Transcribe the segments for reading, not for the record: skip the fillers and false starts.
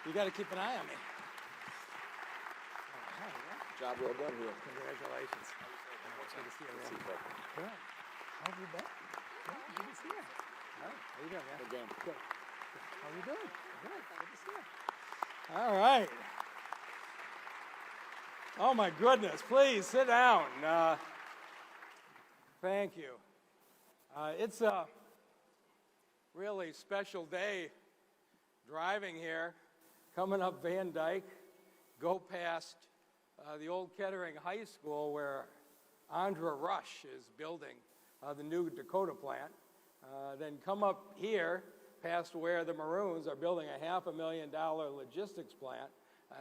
You got to keep an eye on me. Job well done here. Congratulations. Good to see you, man. Good. How have you been? Good to see you. All right. How you doing, man? Good game. Good. How you doing? Good. Good to see you. All right. Oh, my goodness. Please sit down. Thank you. It's a really special day driving here, coming up Van Dyke, go past the old Kettering High School where Andra Rush is building the new Dakota plant, then come up here past where the Maroons are building a $500,000 logistics plant.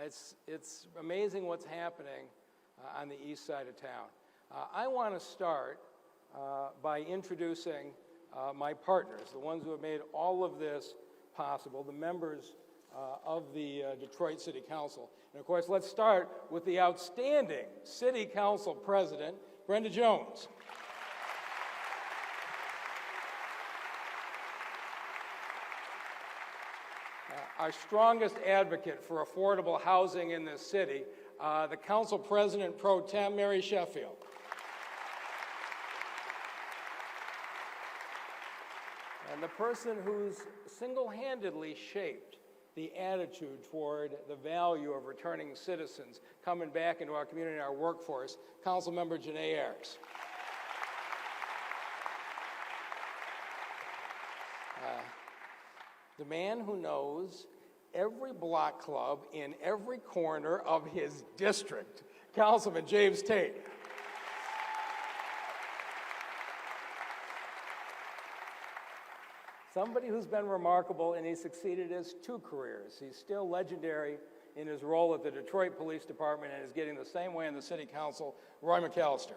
It's amazing what's happening on the east side of town. I want to start by introducing my partners, the ones who have made all of this possible, the members of the Detroit City Council. And of course, let's start with the outstanding City Council President, Brenda Jones. Our strongest advocate for affordable housing in this city, the Council President Pro Tem, Mary Sheffield. And the person who's single-handedly shaped the attitude toward the value of returning citizens coming back into our community and our workforce, Councilmember Janae Ayers. The man who knows every block club in every corner of his district, Councilman James Tate. Somebody who's been remarkable, and he succeeded his 2 careers. He's still legendary in his role at the Detroit Police Department and is getting the same way in the City Council, Roy McAllister.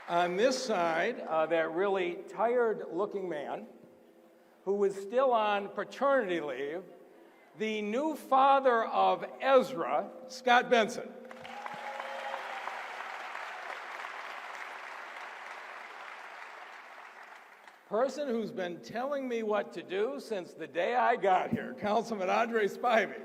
On this side, that really tired-looking man who is still on paternity leave, the new father of Ezra, Scott Benson. Person who's been telling me what to do since the day I got here, Councilman Andre Spivey.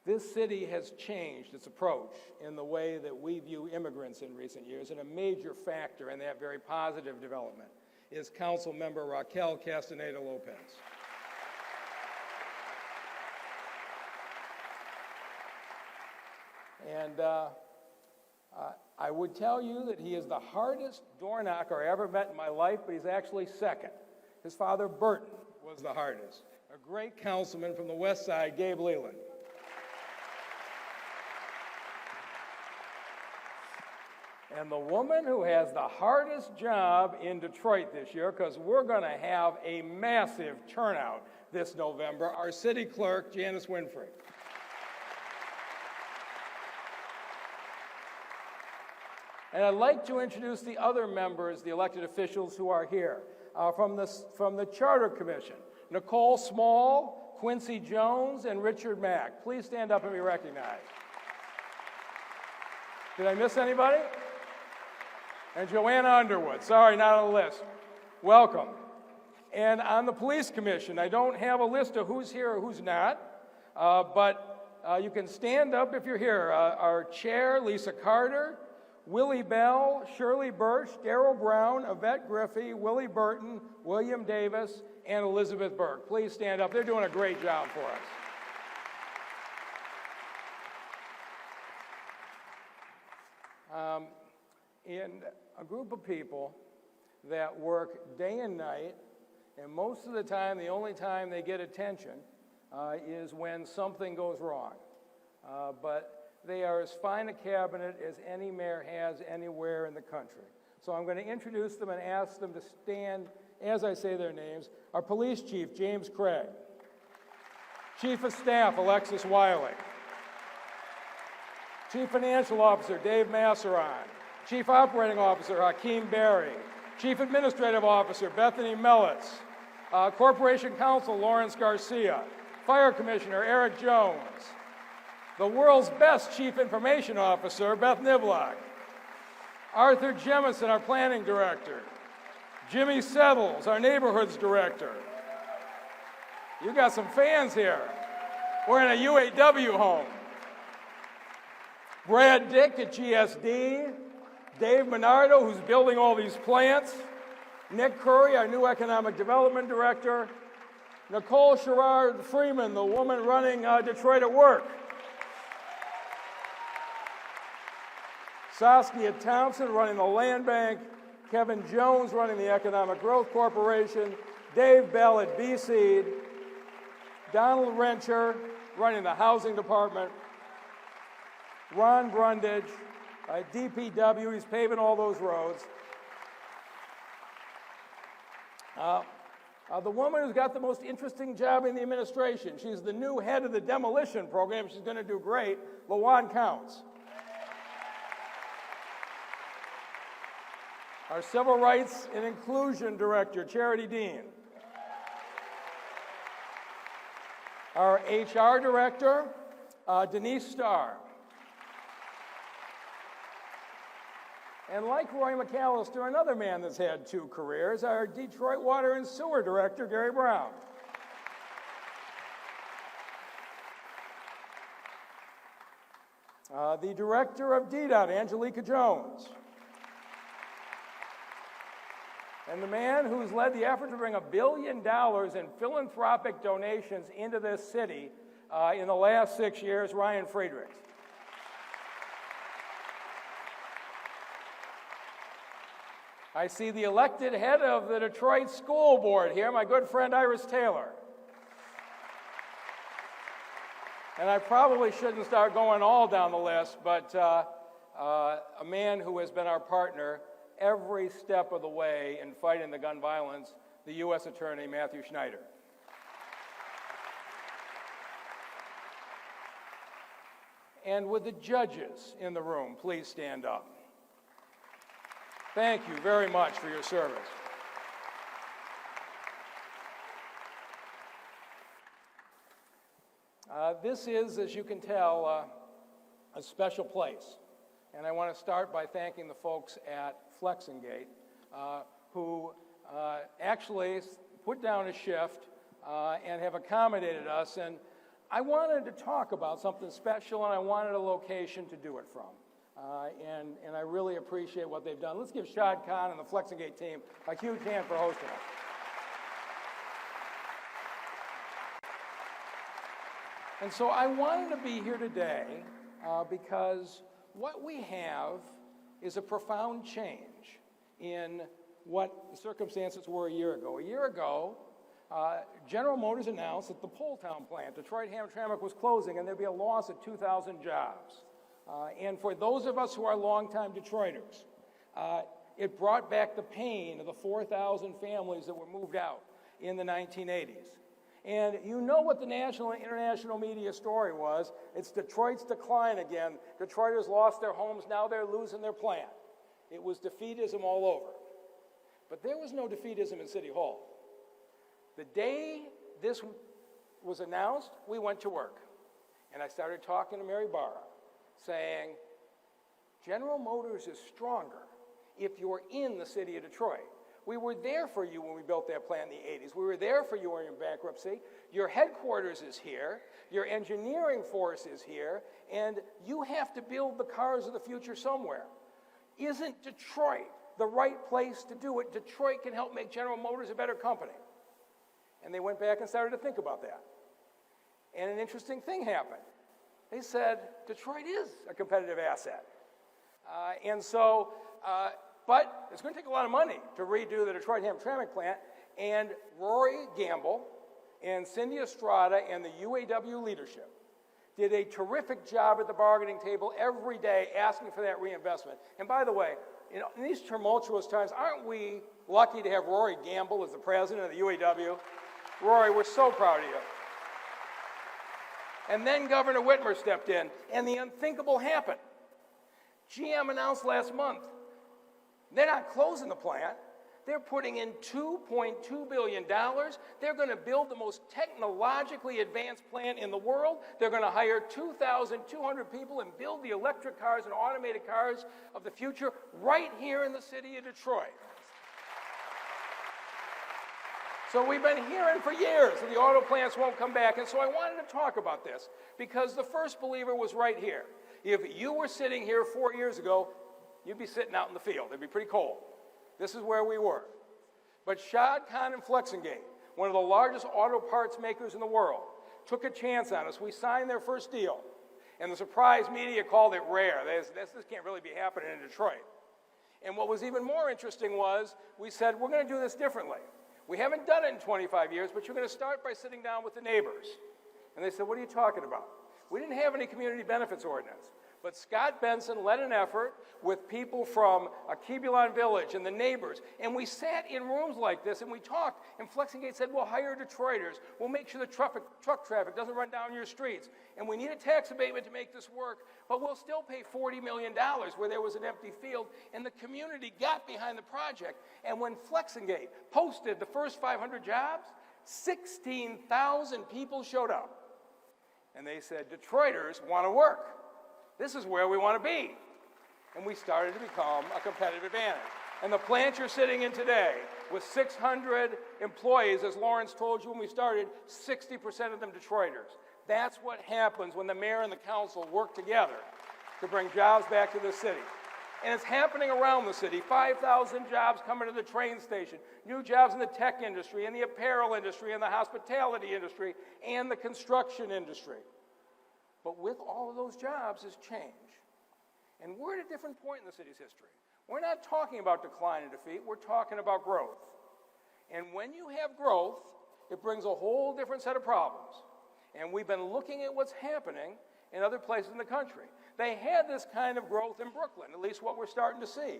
This city has changed its approach in the way that we view immigrants in recent years, and a major factor in that very positive development is Council Member Raquel Castaneda-Lopez. And I would tell you that he is the hardest door knocker I ever met in my life, but he's actually second. His father, Burton, was the hardest. A great councilman from the west side, Gabe Leland. And the woman who has the hardest job in Detroit this year, because we're going to have a massive turnout this November, our city clerk, Janice Winfrey. And I'd like to introduce the other members, the elected officials who are here. From the Charter Commission, Nicole Small, Quincy Jones, and Richard Mack. Please stand up and be recognized. Did I miss anybody? And Joanna Underwood. Sorry, not on the list. Welcome. And on the Police Commission, I don't have a list of who's here or who's not, but you can stand up if you're here. Our chair, Lisa Carter, Willie Bell, Shirley Birch, Darrell Brown, Yvette Griffey, Willie Burton, William Davis, and Elizabeth Burke. Please stand up. They're doing a great job for us. In a group of people that work day and night, and most of the time, the only time they get attention is when something goes wrong. But they are as fine a cabinet as any mayor has anywhere in the country. So I'm going to introduce them and ask them to stand as I say their names. Our Police Chief, James Craig. Chief of Staff, Alexis Wiley. Chief Financial Officer, Dave Masseron. Chief Operating Officer, Hakeem Berry. Chief Administrative Officer, Bethany Mellitz. Corporation Counsel, Lawrence Garcia. Fire Commissioner, Eric Jones. The world's best Chief Information Officer, Beth Niblock. Arthur Jemison, our Planning Director. Jimmy Settles, our Neighborhoods Director. You got some fans here. We're in a UAW home. Brad Dick at GSD. Dave Minardo, who's building all these plants. Nick Curry, our new Economic Development Director. Nicole Sherrard Freeman, the woman running Detroit at Work. Saskia Townsend running the Land Bank. Kevin Jones running the Economic Growth Corporation. Dave Bell at BSeed. Donald Rencher running the Housing Department. Ron Brundage, DPW, he's paving all those roads. The woman who's got the most interesting job in the administration, she's the new head of the demolition program. She's going to do great. LaJuan Counts. Our Civil Rights and Inclusion Director, Charity Dean. Our HR Director, Denise Starr. And like Roy McAllister, another man that's had two careers, our Detroit Water and Sewer Director, Gary Brown. The Director of DDOT, Angelica Jones. And the man who's led the effort to bring $1 billion in philanthropic donations into this city in the last 6 years, Ryan Friedrichs. I see the elected head of the Detroit School Board here, my good friend Iris Taylor. And I probably shouldn't start going all down the list, but a man who has been our partner every step of the way in fighting the gun violence, the U.S. Attorney Matthew Schneider. And would the judges in the room please stand up? Thank you very much for your service. This is, as you can tell, a special place. And I want to start by thanking the folks at Flexingate who actually put down a shift and have accommodated us. And I wanted to talk about something special, and I wanted a location to do it from. And I really appreciate what they've done. Let's give Shad Khan and the Flexingate team a huge hand for hosting us. And so I wanted to be here today because what we have is a profound change in what the circumstances were a year ago. A year ago, General Motors announced that the Poletown plant, Detroit-Hamtramck, was closing, and there'd be a loss of 2,000 jobs. And for those of us who are longtime Detroiters, it brought back the pain of the 4,000 families that were moved out in the 1980s. And you know what the national and international media story was. It's Detroit's decline again. Detroiters lost their homes, now they're losing their plant. It was defeatism all over. But there was no defeatism in City Hall. The day this was announced, we went to work. And I started talking to Mary Barra, saying, General Motors is stronger if you're in the city of Detroit. We were there for you when we built that plant in the 80s. We were there for you when you were in bankruptcy. Your headquarters is here. Your engineering force is here. And you have to build the cars of the future somewhere. Isn't Detroit the right place to do it? Detroit can help make General Motors a better company. And they went back and started to think about that. And an interesting thing happened. They said, Detroit is a competitive asset. But it's going to take a lot of money to redo the Detroit-Hamtramck plant, and Rory Gamble and Cindy Estrada and the UAW leadership did a terrific job at the bargaining table every day asking for that reinvestment. And by the way, in these tumultuous times, aren't we lucky to have Rory Gamble as the president of the UAW? Rory, we're so proud of you. And then Governor Whitmer stepped in, and the unthinkable happened. GM announced last month they're not closing the plant. They're putting in $2.2 billion. They're going to build the most technologically advanced plant in the world. They're going to hire 2,200 people and build the electric cars and automated cars of the future right here in the city of Detroit. So we've been hearing for years that the auto plants won't come back, and so I wanted to talk about this because the first believer was right here. If you were sitting here 4 years ago, you'd be sitting out in the field. It'd be pretty cold. This is where we were. But Shad Khan and Flexingate, one of the largest auto parts makers in the world, took a chance on us. We signed their first deal, and the surprise media called it rare. This can't really be happening in Detroit. And what was even more interesting was we said, we're going to do this differently. We haven't done it in 25 years, but you're going to start by sitting down with the neighbors. And they said, what are you talking about? We didn't have any community benefits ordinance. But Scott Benson led an effort with people from Kibulon Village and the neighbors, and we sat in rooms like this and we talked, and Flexingate said, we'll hire Detroiters, we'll make sure the truck traffic doesn't run down your streets, and we need a tax abatement to make this work, but we'll still pay $40 million where there was an empty field, and the community got behind the project. And when Flexingate posted the first 500 jobs, 16,000 people showed up. And they said, Detroiters want to work. This is where we want to be. And we started to become a competitive advantage. And the plant you're sitting in today, with 600 employees, as Lawrence told you when we started, 60% of them Detroiters. That's what happens when the mayor and the council work together to bring jobs back to the city. And it's happening around the city. 5,000 jobs coming to the train station, new jobs in the tech industry, in the apparel industry, in the hospitality industry, and the construction industry. But with all of those jobs is change. And we're at a different point in the city's history. We're not talking about decline and defeat, we're talking about growth. And when you have growth, it brings a whole different set of problems. And we've been looking at what's happening in other places in the country. They had this kind of growth in Brooklyn, at least what we're starting to see.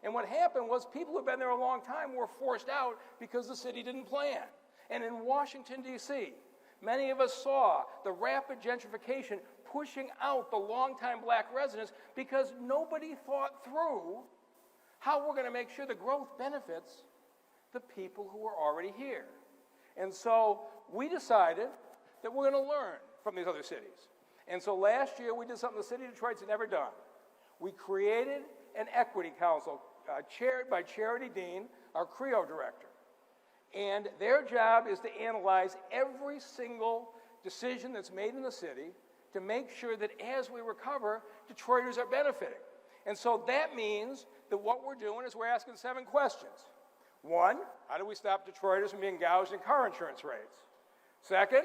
And what happened was people who've been there a long time were forced out because the city didn't plan. And in Washington, D.C., many of us saw the rapid gentrification pushing out the longtime black residents because nobody thought through how we're going to make sure the growth benefits the people who are already here. And so we decided that we're going to learn from these other cities. And so last year we did something the city of Detroit's never done. We created an equity council chaired by Charity Dean, our CREO director. And their job is to analyze every single decision that's made in the city to make sure that as we recover, Detroiters are benefiting. And so that means that what we're doing is we're asking 7 questions. 1, how do we stop Detroiters from being gouged in car insurance rates? 2nd,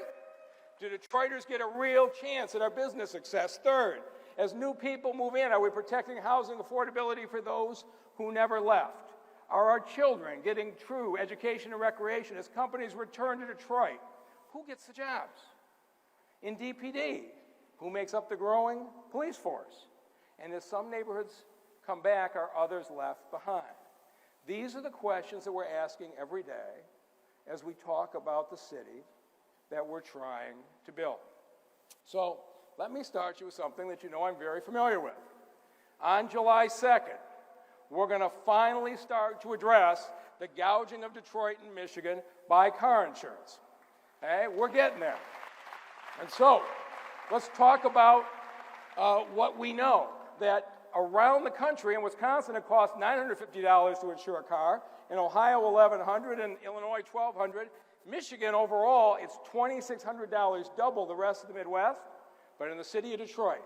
do Detroiters get a real chance at our business success? 3rd, as new people move in, are we protecting housing affordability for those who never left? Are our children getting true education and recreation as companies return to Detroit? Who gets the jobs? In DPD, who makes up the growing police force? And as some neighborhoods come back, are others left behind? These are the questions that we're asking every day as we talk about the city that we're trying to build. So let me start you with something that you know I'm very familiar with. On July 2nd, we're going to finally start to address the gouging of Detroit and Michigan by car insurance. Okay? We're getting there. And so let's talk about what we know, that around the country, in Wisconsin, it costs $950 to insure a car. In Ohio, $1,100. In Illinois, $1,200. Michigan, overall, it's $2,600, double the rest of the Midwest. But in the city of Detroit,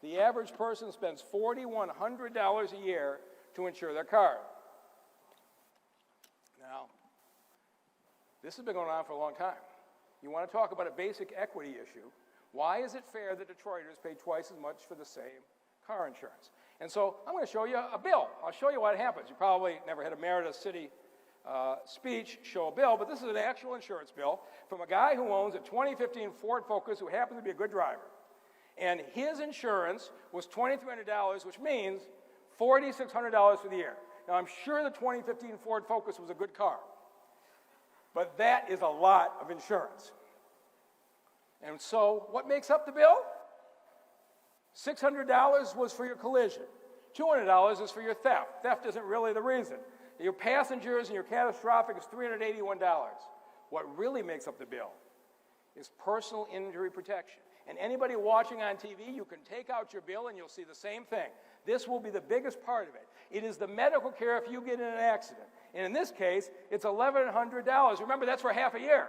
the average person spends $4,100 a year to insure their car. Now, this has been going on for a long time. You want to talk about a basic equity issue. Why is it fair that Detroiters pay twice as much for the same car insurance? And so I'm going to show you a bill. I'll show you what happens. You probably never had a mayor at a city speech show a bill, but this is an actual insurance bill from a guy who owns a 2015 Ford Focus who happens to be a good driver. And his insurance was $2,300, which means $4,600 for the year. Now, I'm sure the 2015 Ford Focus was a good car, but that is a lot of insurance. And so what makes up the bill? $600 was for your collision. $200 is for your theft. Theft isn't really the reason. your passengers and your catastrophic is $381. What really makes up the bill is personal injury protection. And anybody watching on TV, you can take out your bill and you'll see the same thing. This will be the biggest part of it. It is the medical care if you get in an accident. And in this case, it's $1,100. Remember, that's for half a year.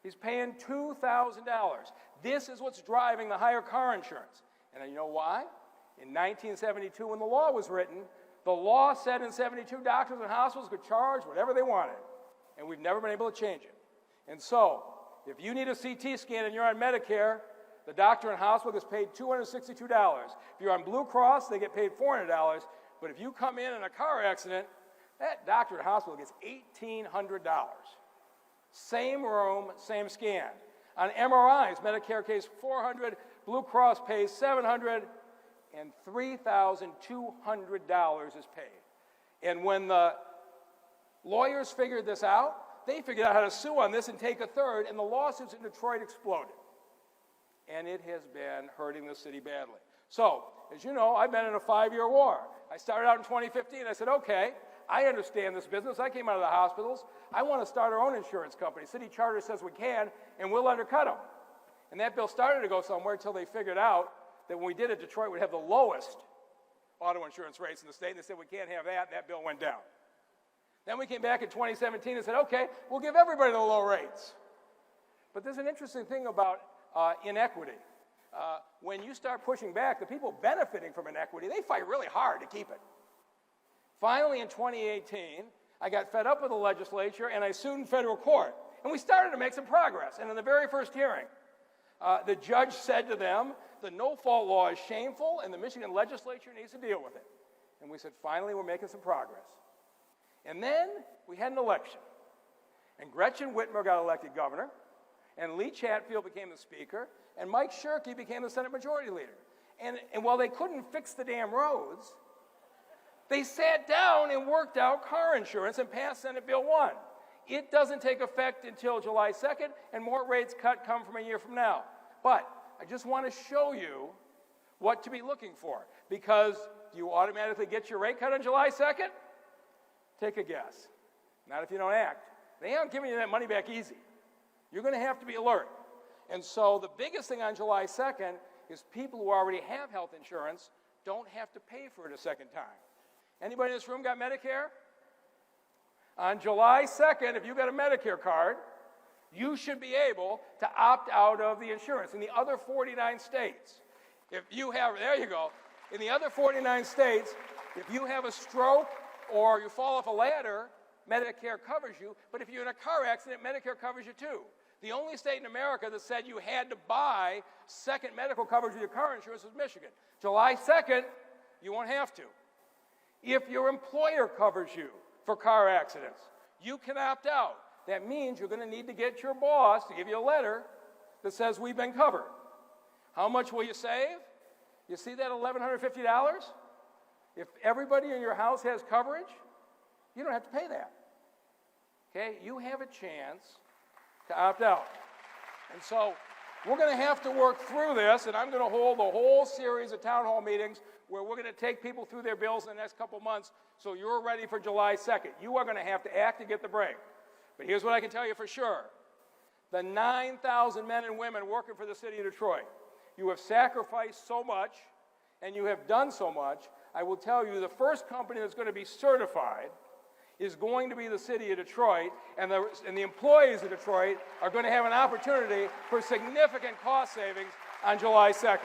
He's paying $2,000. This is what's driving the higher car insurance. And you know why? In 1972, when the law was written, the law said in 72 doctors and hospitals could charge whatever they wanted. And we've never been able to change it. And so, if you need a CT scan and you're on Medicare, the doctor and hospital gets paid $262. If you're on Blue Cross, they get paid $400. But if you come in a car accident, that doctor and hospital gets $1,800. Same room, same scan. On MRIs, Medicare pays $400, Blue Cross pays $700, and $3,200 is paid. And when the lawyers figured this out, they figured out how to sue on this and take a third, and the lawsuits in Detroit exploded. And it has been hurting the city badly. So, as you know, I've been in a 5-year war. I started out in 2015. I said, okay, I understand this business. I came out of the hospitals. I want to start our own insurance company. City charter says we can, and we'll undercut them. And that bill started to go somewhere until they figured out that when we did it, Detroit would have the lowest auto insurance rates in the state, and they said we can't have that, and that bill went down. Then we came back in 2017 and said, okay, we'll give everybody the low rates. But there's an interesting thing about inequity. When you start pushing back, the people benefiting from inequity, they fight really hard to keep it. Finally, in 2018, I got fed up with the legislature, and I sued in federal court. And we started to make some progress. And in the very first hearing, the judge said to them, the no-fault law is shameful, and the Michigan legislature needs to deal with it. And we said, finally, we're making some progress. And then we had an election. And Gretchen Whitmer got elected governor, and Lee Chatfield became the speaker, and Mike Shirkey became the Senate Majority Leader. And while they couldn't fix the damn roads, they sat down and worked out car insurance and passed Senate Bill 1. It doesn't take effect until July 2nd, and more rates cut come from a year from now. But I just want to show you what to be looking for, because do you automatically get your rate cut on July 2nd? Take a guess. Not if you don't act. They aren't giving you that money back easy. You're going to have to be alert. And so the biggest thing on July 2nd is people who already have health insurance don't have to pay for it a second time. Anybody in this room got Medicare? On July 2nd, if you got a Medicare card, you should be able to opt out of the insurance. In the other 49 states, if you have, there you go, in the other 49 states, if you have a stroke or you fall off a ladder, Medicare covers you, but if you're in a car accident, Medicare covers you too. The only state in America that said you had to buy second medical coverage with your car insurance was Michigan. July 2nd, you won't have to. If your employer covers you for car accidents, you can opt out. That means you're going to need to get your boss to give you a letter that says we've been covered. How much will you save? You see that $1,150? If everybody in your house has coverage, you don't have to pay that. Okay? You have a chance to opt out. And so we're going to have to work through this, and I'm going to hold a whole series of town hall meetings where we're going to take people through their bills in the next couple months so you're ready for July 2nd. You are going to have to act to get the break. But here's what I can tell you for sure. The 9,000 men and women working for the city of Detroit, you have sacrificed so much and you have done so much. I will tell you the first company that's going to be certified is going to be the city of Detroit, and the employees of Detroit are going to have an opportunity for significant cost savings on July 2nd.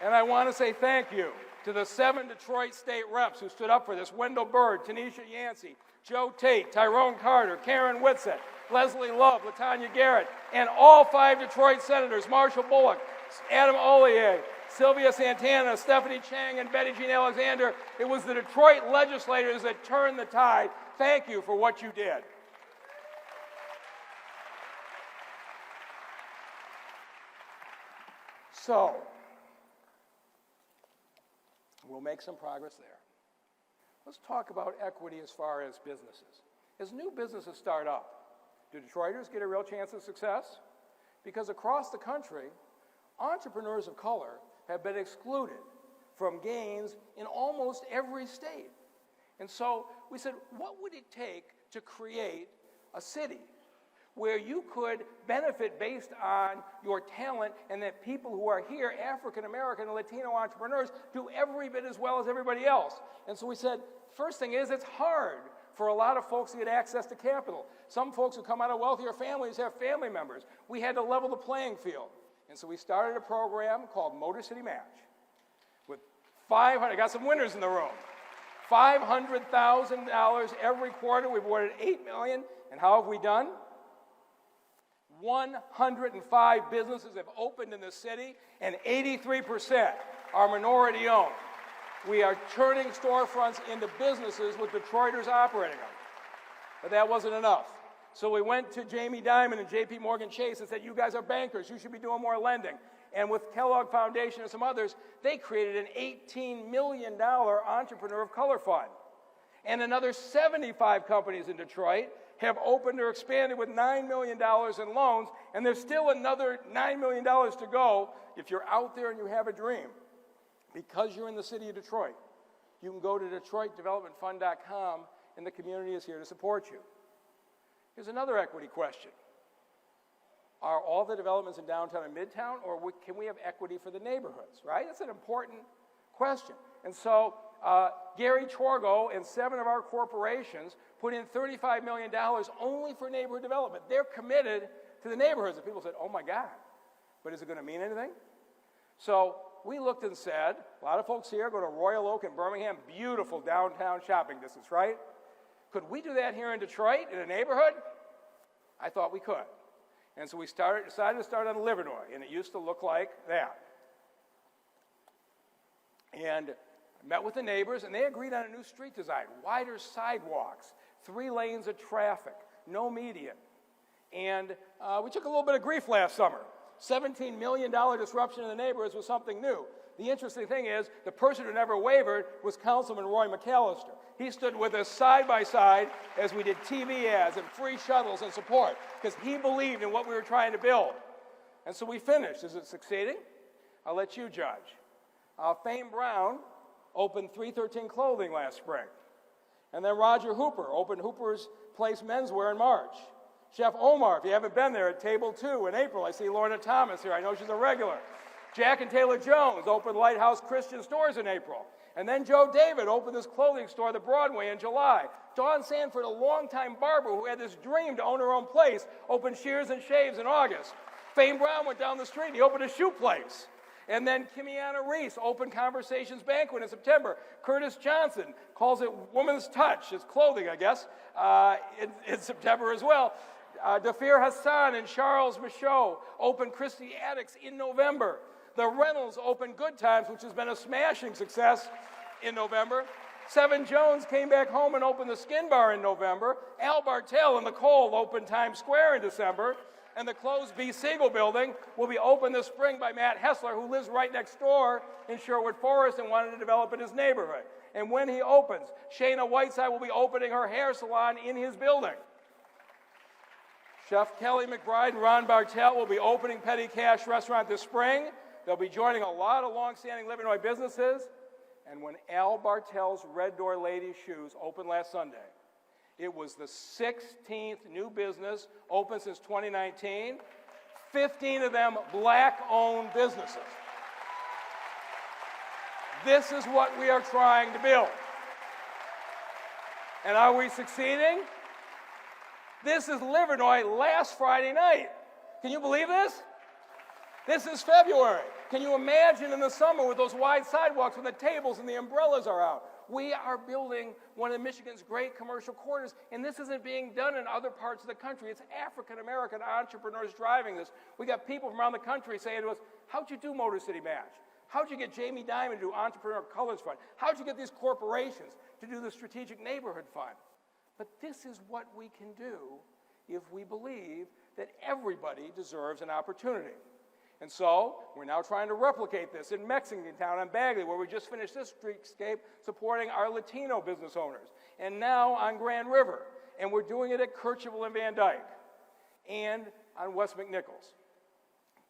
And I want to say thank you to the 7 Detroit state reps who stood up for this: Wendell Bird, Tanisha Yancey, Joe Tate, Tyrone Carter, Karen Whitsett, Leslie Love, LaTanya Garrett, and all 5 Detroit senators: Marshall Bullock, Adam Ollier, Sylvia Santana, Stephanie Chang, and Betty Jean Alexander. It was the Detroit legislators that turned the tide. Thank you for what you did. So, we'll make some progress there. Let's talk about equity as far as businesses. As new businesses start up, do Detroiters get a real chance of success? Because across the country, entrepreneurs of color have been excluded from gains in almost every state. And so we said, what would it take to create a city where you could benefit based on your talent, and that people who are here, African American and Latino entrepreneurs, do every bit as well as everybody else? And so we said, first thing is, it's hard for a lot of folks to get access to capital. Some folks who come out of wealthier families have family members. We had to level the playing field. And so we started a program called Motor City Match with 500, I got some winners in the room, $500,000 every quarter. We've awarded $8 million. And how have we done? 105 businesses have opened in the city, and 83% are minority owned. We are turning storefronts into businesses with Detroiters operating them. But that wasn't enough. So we went to Jamie Dimon and JP Morgan Chase and said, you guys are bankers, you should be doing more lending. And with Kellogg Foundation and some others, they created an $18 million Entrepreneur of Color Fund. And another 75 companies in Detroit have opened or expanded with $9 million in loans, and there's still another $9 million to go. If you're out there and you have a dream, because you're in the city of Detroit, you can go to DetroitDevelopmentFund.com, and the community is here to support you. Here's another equity question. Are all the developments in downtown and midtown, or can we have equity for the neighborhoods, right? That's an important question. And so Gary Chorgo and 7 of our corporations put in $35 million only for neighborhood development. They're committed to the neighborhoods. And people said, oh my God, but is it going to mean anything? So we looked and said, a lot of folks here go to Royal Oak in Birmingham, beautiful downtown shopping distance, right? Could we do that here in Detroit, in a neighborhood? I thought we could. And so we decided to start on Livernois, and it used to look like that. And I met with the neighbors, and they agreed on a new street design, wider sidewalks, 3 lanes of traffic, no median. And we took a little bit of grief last summer. $17 million disruption in the neighborhoods was something new. The interesting thing is, the person who never wavered was Councilman Roy McAllister. He stood with us side by side as we did TV ads and free shuttles and support, because he believed in what we were trying to build. And so we finished. Is it succeeding? I'll let you judge. Fame Brown opened 313 Clothing last spring. And then Roger Hooper opened Hooper's Place Menswear in March. Chef Omar, if you haven't been there, at Table 2 in April. I see Lorna Thomas here. I know she's a regular. Jack and Taylor Jones opened Lighthouse Christian Stores in April. And then Joe David opened this clothing store, the Broadway, in July. Dawn Sanford, a longtime barber who had this dream to own her own place, opened Shears and Shaves in August. Fame Brown went down the street. He opened a shoe place. And then Kimiana Reese opened Conversations Banquet in September. Curtis Johnson calls it Woman's Touch. It's clothing, I guess, in September as well. Dafir Hassan and Charles Michaud opened Christie Attics in November. The Reynolds opened Good Times, which has been a smashing success, in November. Seven Jones came back home and opened the Skin Bar in November. Al Bartel and the Cole opened Times Square in December. And the closed B. Siegel building will be opened this spring by Matt Hessler, who lives right next door in Sherwood Forest and wanted to develop in his neighborhood. And when he opens, Shayna Whiteside will be opening her hair salon in his building. Chef Kelly McBride and Ron Bartel will be opening Petty Cash Restaurant this spring. They'll be joining a lot of long-standing Livernois businesses. And when Al Bartel's Red Door Ladies Shoes opened last Sunday, it was the 16th new business open since 2019, 15 of them black-owned businesses. This is what we are trying to build. And are we succeeding? This is Livernois last Friday night. Can you believe this? This is February. Can you imagine in the summer with those wide sidewalks when the tables and the umbrellas are out? We are building one of Michigan's great commercial corridors, and this isn't being done in other parts of the country. It's African-American entrepreneurs driving this. We got people from around the country saying to us, how'd you do Motor City Match? How'd you get Jamie Dimon to do Entrepreneur Colors Fund? How'd you get these corporations to do the Strategic Neighborhood Fund? But this is what we can do if we believe that everybody deserves an opportunity. And so we're now trying to replicate this in Mexican Town on Bagley, where we just finished this streetscape supporting our Latino business owners, and now on Grand River. And we're doing it at Kercheval and Van Dyke and on West McNichols.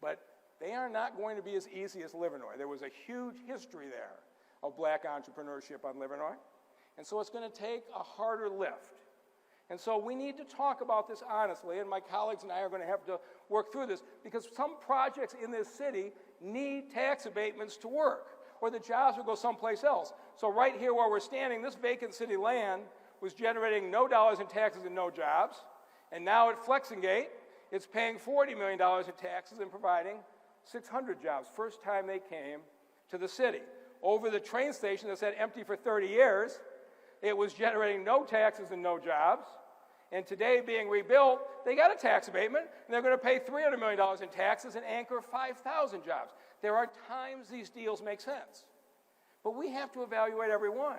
But they are not going to be as easy as Livernois. There was a huge history there of black entrepreneurship on Livernois. And so it's going to take a harder lift. And so we need to talk about this honestly, and my colleagues and I are going to have to work through this, because some projects in this city need tax abatements to work, or the jobs will go someplace else. So right here where we're standing, this vacant city land was generating no dollars in taxes and no jobs, and now at Flexingate, it's paying $40 million in taxes and providing 600 jobs, first time they came to the city. Over the train station that's been empty for 30 years, it was generating no taxes and no jobs. And today, being rebuilt, they got a tax abatement, and they're going to pay $300 million in taxes and anchor 5,000 jobs. There are times these deals make sense. But we have to evaluate every one.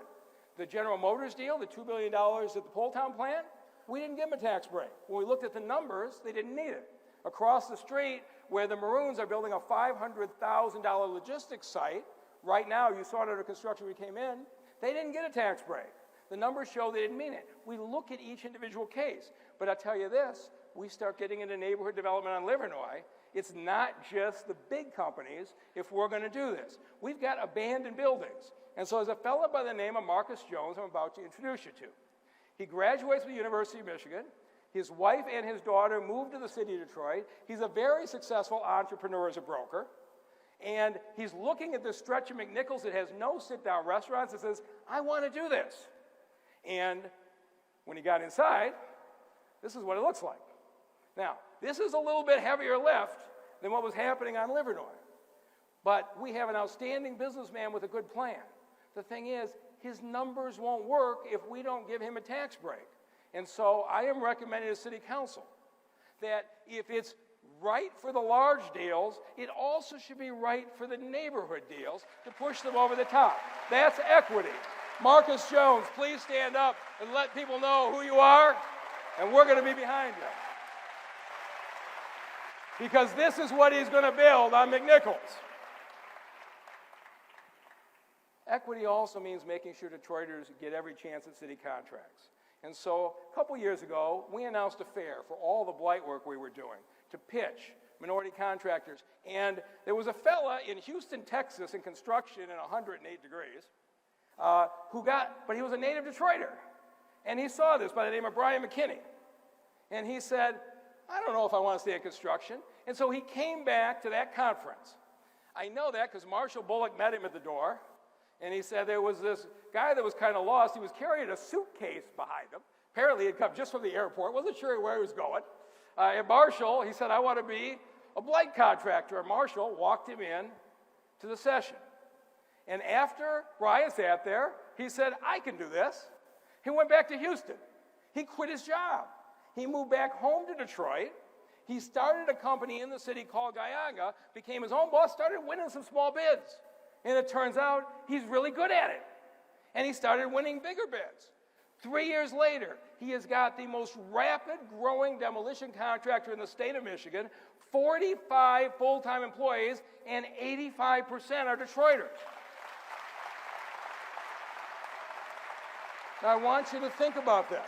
The General Motors deal, the $2 billion at the Poletown plant, we didn't give them a tax break. When we looked at the numbers, they didn't need it. Across the street, where the Maroons are building a $500,000 logistics site, right now, you saw it under construction when we came in, they didn't get a tax break. The numbers show they didn't mean it. We look at each individual case. But I'll tell you this, we start getting into neighborhood development on Livernois. It's not just the big companies if we're going to do this. We've got abandoned buildings. And so there's a fellow by the name of Marcus Jones I'm about to introduce you to. He graduates from the University of Michigan. His wife and his daughter moved to the city of Detroit. He's a very successful entrepreneur as a broker. And he's looking at this stretch of McNichols that has no sit-down restaurants and says, I want to do this. And when he got inside, this is what it looks like. Now, this is a little bit heavier lift than what was happening on Livernois. But we have an outstanding businessman with a good plan. The thing is, his numbers won't work if we don't give him a tax break. And so I am recommending to City Council that if it's right for the large deals, it also should be right for the neighborhood deals to push them over the top. That's equity. Marcus Jones, please stand up and let people know who you are, and we're going to be behind you. Because this is what he's going to build on McNichols. Equity also means making sure Detroiters get every chance at city contracts. And so a couple years ago, we announced a fair for all the Blight work we were doing to pitch minority contractors. And there was a fella in Houston, Texas, in construction in 108 degrees, but he was a native Detroiter. And he saw this by the name of Brian McKinney. And he said, I don't know if I want to stay in construction. And so he came back to that conference. I know that because Marshall Bullock met him at the door. And he said there was this guy that was kind of lost. He was carrying a suitcase behind him. Apparently he'd come just from the airport. Wasn't sure where he was going. And Marshall, he said, I want to be a Blight contractor. And Marshall walked him in to the session. And after Brian sat there, he said, I can do this. He went back to Houston. He quit his job. He moved back home to Detroit. He started a company in the city called Guyanga, became his own boss, started winning some small bids. And it turns out he's really good at it. And he started winning bigger bids. 3 years later, he has got the most rapid growing demolition contractor in the state of Michigan, 45 full-time employees, and 85% are Detroiters. Now, I want you to think about this.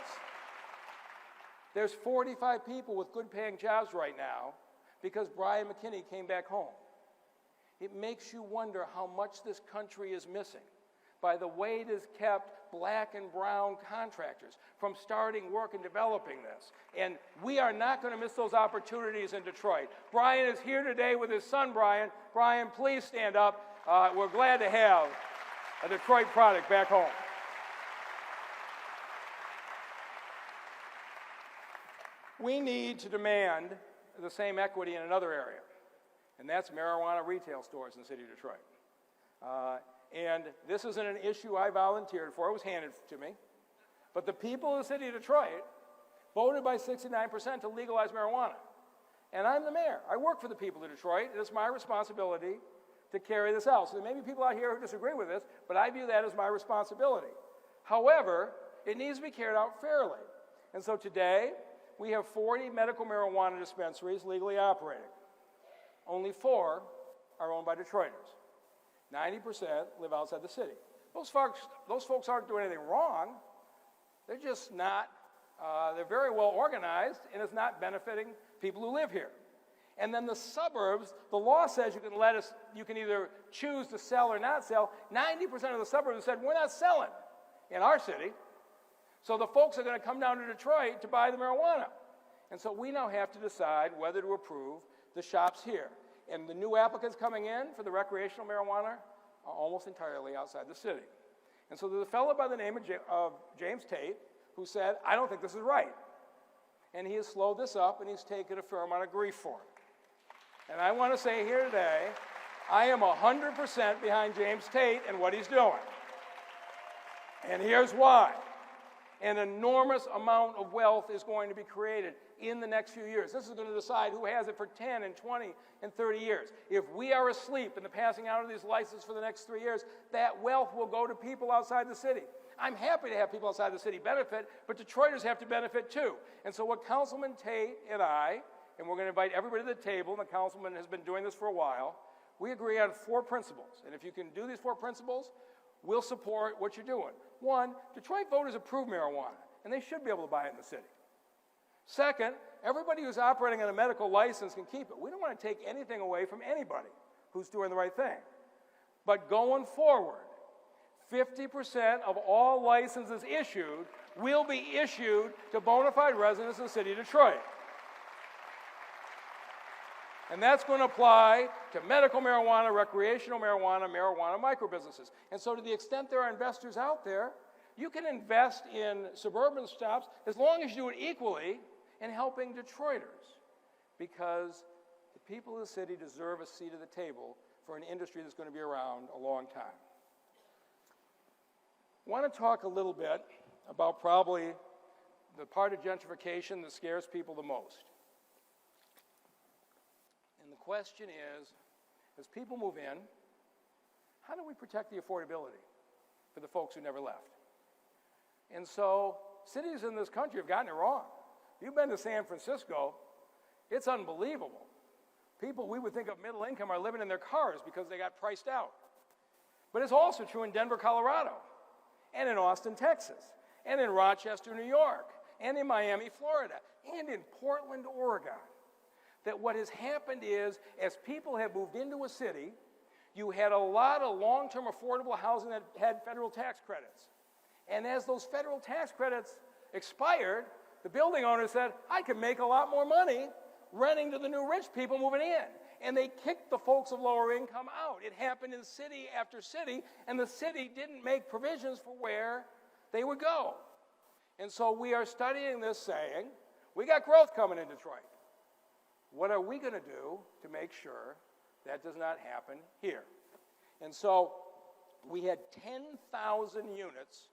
There's 45 people with good paying jobs right now because Brian McKinney came back home. It makes you wonder how much this country is missing by the way it has kept black and brown contractors from starting work and developing this. And we are not going to miss those opportunities in Detroit. Brian is here today with his son, Brian. Brian, please stand up. We're glad to have a Detroit product back home. We need to demand the same equity in another area, and that's marijuana retail stores in the city of Detroit. And this isn't an issue I volunteered for. It was handed to me. But the people of the city of Detroit voted by 69% to legalize marijuana. And I'm the mayor. I work for the people of Detroit, and it's my responsibility to carry this out. So there may be people out here who disagree with this, but I view that as my responsibility. However, it needs to be carried out fairly. And so today, we have 40 medical marijuana dispensaries legally operating. Only 4 are owned by Detroiters. 90% live outside the city. Those folks aren't doing anything wrong. They're just not, they're very well organized, and it's not benefiting people who live here. And then the suburbs, the law says you can either choose to sell or not sell. 90% of the suburbs said, we're not selling. in our city. So the folks are going to come down to Detroit to buy the marijuana. And so we now have to decide whether to approve the shops here. And the new applicants coming in for the recreational marijuana are almost entirely outside the city. And so there's a fellow by the name of James Tate who said, I don't think this is right. And he has slowed this up, and he's taken a fair amount of grief for it. And I want to say here today, I am 100% behind James Tate and what he's doing. And here's why. An enormous amount of wealth is going to be created in the next few years. This is going to decide who has it for 10 and 20 and 30 years. If we are asleep in the passing out of these licenses for the next 3 years, that wealth will go to people outside the city. I'm happy to have people outside the city benefit, but Detroiters have to benefit too. And so what Councilman Tate and I, and we're going to invite everybody to the table, and the councilman has been doing this for a while, we agree on 4 principles. And if you can do these 4 principles, we'll support what you're doing. 1, Detroit voters approve marijuana, and they should be able to buy it in the city. Second, everybody who's operating on a medical license can keep it. We don't want to take anything away from anybody who's doing the right thing. But going forward, 50% of all licenses issued will be issued to bona fide residents of the city of Detroit. And that's going to apply to medical marijuana, recreational marijuana, marijuana microbusinesses. And so to the extent there are investors out there, you can invest in suburban shops as long as you do it equally in helping Detroiters, because the people of the city deserve a seat at the table for an industry that's going to be around a long time. I want to talk a little bit about probably the part of gentrification that scares people the most. And the question is, as people move in, how do we protect the affordability for the folks who never left? And so cities in this country have gotten it wrong. You've been to San Francisco, it's unbelievable. People we would think of middle income are living in their cars because they got priced out. But it's also true in Denver, Colorado, and in Austin, Texas, and in Rochester, New York, and in Miami, Florida, and in Portland, Oregon. That what has happened is, as people have moved into a city, you had a lot of long-term affordable housing that had federal tax credits. And as those federal tax credits expired, the building owner said, I can make a lot more money renting to the new rich people moving in. And they kicked the folks of lower income out. It happened in city after city, and the city didn't make provisions for where they would go. And so we are studying this saying, we got growth coming in Detroit. What are we going to do to make sure that does not happen here? And so we had 10,000 units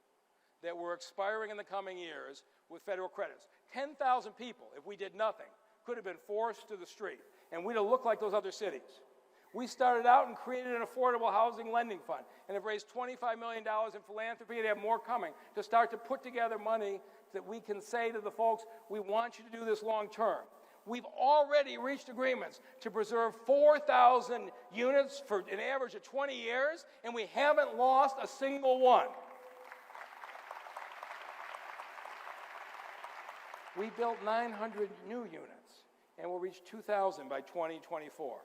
that were expiring in the coming years with federal credits. 10,000 people, if we did nothing, could have been forced to the street, and we'd have looked like those other cities. We started out and created an affordable housing lending fund and have raised $25 million in philanthropy and have more coming to start to put together money that we can say to the folks, we want you to do this long term. We've already reached agreements to preserve 4,000 units for an average of 20 years, and we haven't lost a single one. We built 900 new units, and we'll reach 2,000 by 2024.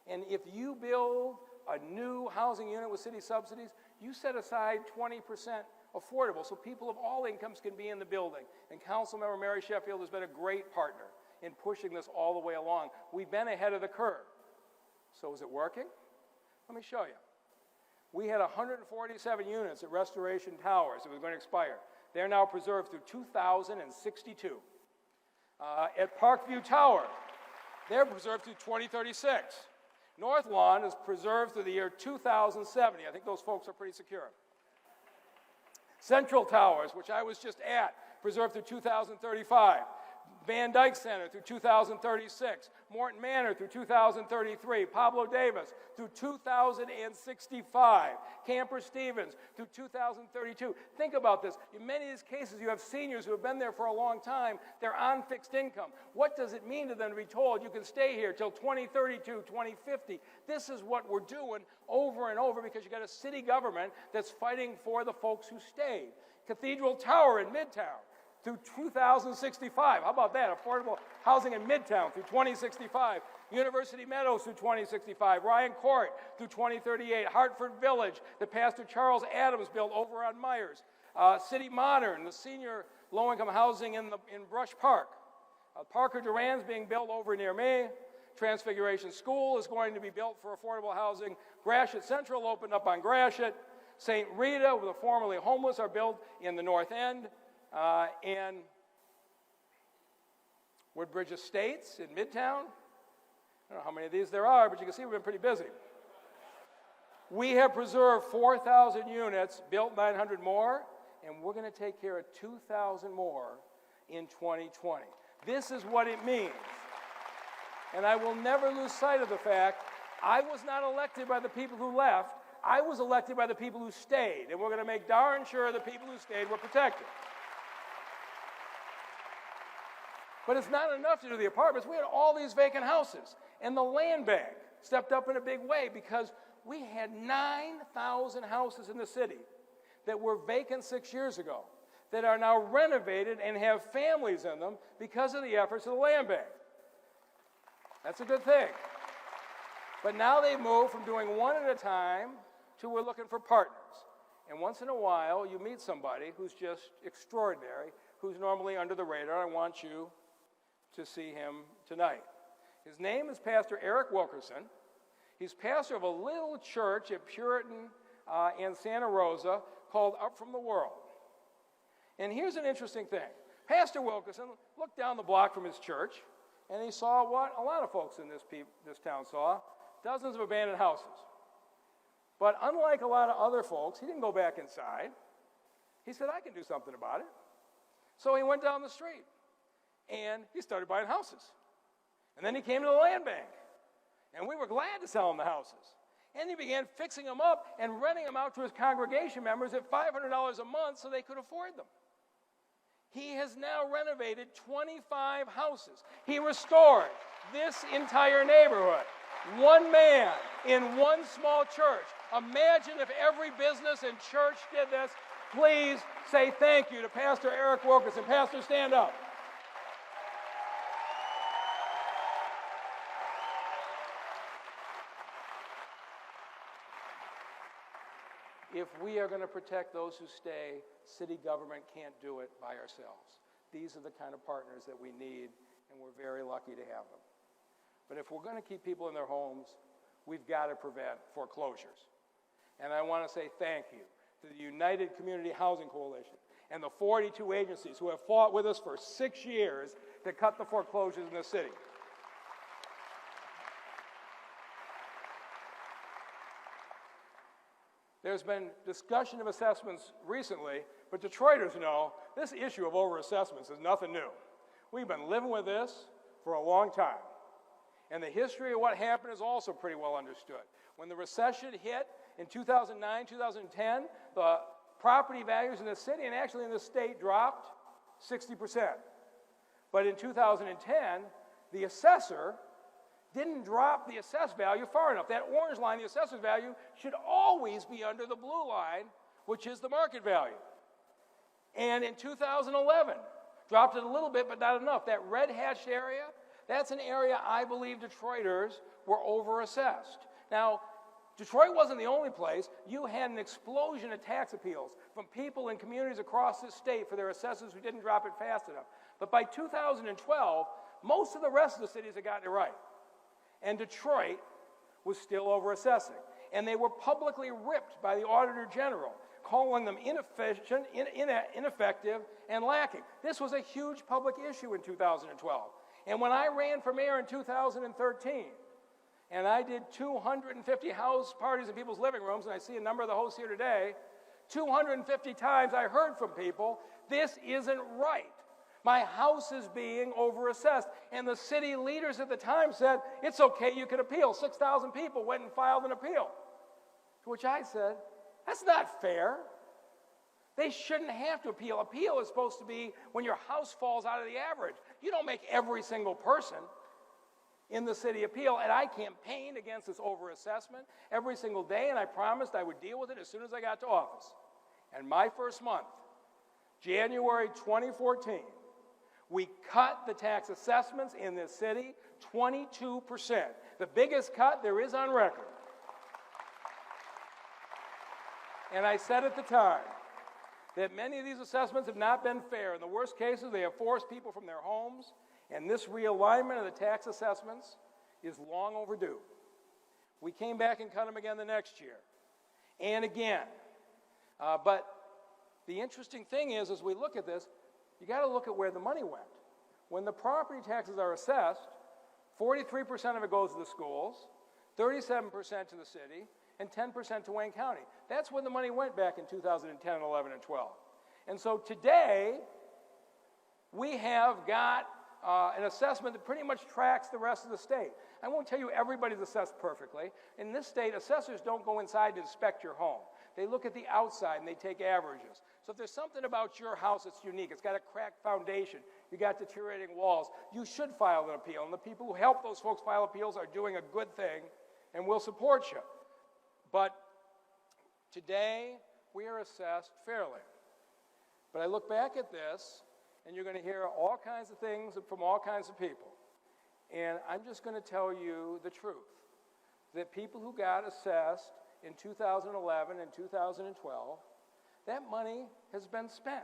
And if you build a new housing unit with city subsidies, you set aside 20% affordable so people of all incomes can be in the building. And Councilmember Mary Sheffield has been a great partner in pushing this all the way along. We've been ahead of the curve. So is it working? Let me show you. We had 147 units at Restoration Towers that were going to expire. They're now preserved through 2062. At Parkview Tower, they're preserved through 2036. North Lawn is preserved through the year 2070. I think those folks are pretty secure. Central Towers, which I was just at, preserved through 2035. Van Dyke Center through 2036, Morton Manor through 2033, Pablo Davis through 2065, Camper Stevens through 2032. Think about this. In many of these cases, you have seniors who have been there for a long time. They're on fixed income. What does it mean to them to be told you can stay here till 2032, 2050? This is what we're doing over and over because you got a city government that's fighting for the folks who stayed. Cathedral Tower in Midtown through 2065. How about that? Affordable housing in Midtown through 2065. University Meadows through 2065. Ryan Court through 2038. Hartford Village that Pastor Charles Adams built over on Myers. City Modern, the senior low-income housing in Brush Park. Parker Duran's being built over near me. Transfiguration School is going to be built for affordable housing. Gratiot Central opened up on Gratiot. St. Rita, where the formerly homeless are built in the North End. And Woodbridge Estates in Midtown. I don't know how many of these there are, but you can see we've been pretty busy. We have preserved 4,000 units, built 900 more, and we're going to take care of 2,000 more in 2020. This is what it means. And I will never lose sight of the fact I was not elected by the people who left. I was elected by the people who stayed, and we're going to make darn sure the people who stayed were protected. But it's not enough to do the apartments. We had all these vacant houses, and the land bank stepped up in a big way because we had 9,000 houses in the city that were vacant 6 years ago that are now renovated and have families in them because of the efforts of the land bank. That's a good thing. But now they've moved from doing one at a time to we're looking for partners. And once in a while, you meet somebody who's just extraordinary, who's normally under the radar. I want you to see him tonight. His name is Pastor Eric Wilkerson. He's pastor of a little church at Puritan in Santa Rosa called Up From the World. And here's an interesting thing. Pastor Wilkerson looked down the block from his church, and he saw what a lot of folks in this town saw, dozens of abandoned houses. But unlike a lot of other folks, he didn't go back inside. He said, I can do something about it. So he went down the street, and he started buying houses. And then he came to the land bank, and we were glad to sell him the houses. And he began fixing them up and renting them out to his congregation members at $500 a month so they could afford them. He has now renovated 25 houses. He restored this entire neighborhood. One man in one small church. Imagine if every business and church did this. Please say thank you to Pastor Eric Wilkerson. Pastor, stand up. If we are going to protect those who stay, city government can't do it by ourselves. These are the kind of partners that we need, and we're very lucky to have them. But if we're going to keep people in their homes, we've got to prevent foreclosures. And I want to say thank you to the United Community Housing Coalition and the 42 agencies who have fought with us for 6 years to cut the foreclosures in the city. There's been discussion of assessments recently, but Detroiters know this issue of overassessments is nothing new. We've been living with this for a long time. And the history of what happened is also pretty well understood. When the recession hit in 2009, 2010, the property values in the city and actually in the state dropped 60%. But in 2010, the assessor didn't drop the assessed value far enough. That orange line, the assessor's value, should always be under the blue line, which is the market value. And in 2011, dropped it a little bit, but not enough. That red hatched area, that's an area I believe Detroiters were overassessed. Now, Detroit wasn't the only place. You had an explosion of tax appeals from people in communities across this state for their assessors who didn't drop it fast enough. But by 2012, most of the rest of the cities had gotten it right. And Detroit was still overassessing. And they were publicly ripped by the Auditor General, calling them inefficient, ineffective, and lacking. This was a huge public issue in 2012. And when I ran for mayor in 2013, and I did 250 house parties in people's living rooms, and I see a number of the hosts here today, 250 times I heard from people, this isn't right. My house is being overassessed. And the city leaders at the time said, it's okay, you can appeal. 6,000 people went and filed an appeal. To which I said, that's not fair. They shouldn't have to appeal. Appeal is supposed to be when your house falls out of the average. You don't make every single person in the city appeal. And I campaigned against this overassessment every single day, and I promised I would deal with it as soon as I got to office. And my first month, January 2014, we cut the tax assessments in this city 22%. The biggest cut there is on record. And I said at the time, that many of these assessments have not been fair. In the worst cases, they have forced people from their homes, and this realignment of the tax assessments is long overdue. We came back and cut them again the next year, and again. But the interesting thing is, as we look at this, you got to look at where the money went. When the property taxes are assessed, 43% of it goes to the schools, 37% to the city, and 10% to Wayne County. That's where the money went back in 2010, 11, and 12. And so today, we have got an assessment that pretty much tracks the rest of the state. I won't tell you everybody's assessed perfectly. In this state, assessors don't go inside to inspect your home. They look at the outside and they take averages. So if there's something about your house that's unique, it's got a cracked foundation, you got deteriorating walls, you should file an appeal. And the people who help those folks file appeals are doing a good thing and will support you. But today, we are assessed fairly. But I look back at this, and you're going to hear all kinds of things from all kinds of people. And I'm just going to tell you the truth, that people who got assessed in 2011 and 2012, that money has been spent.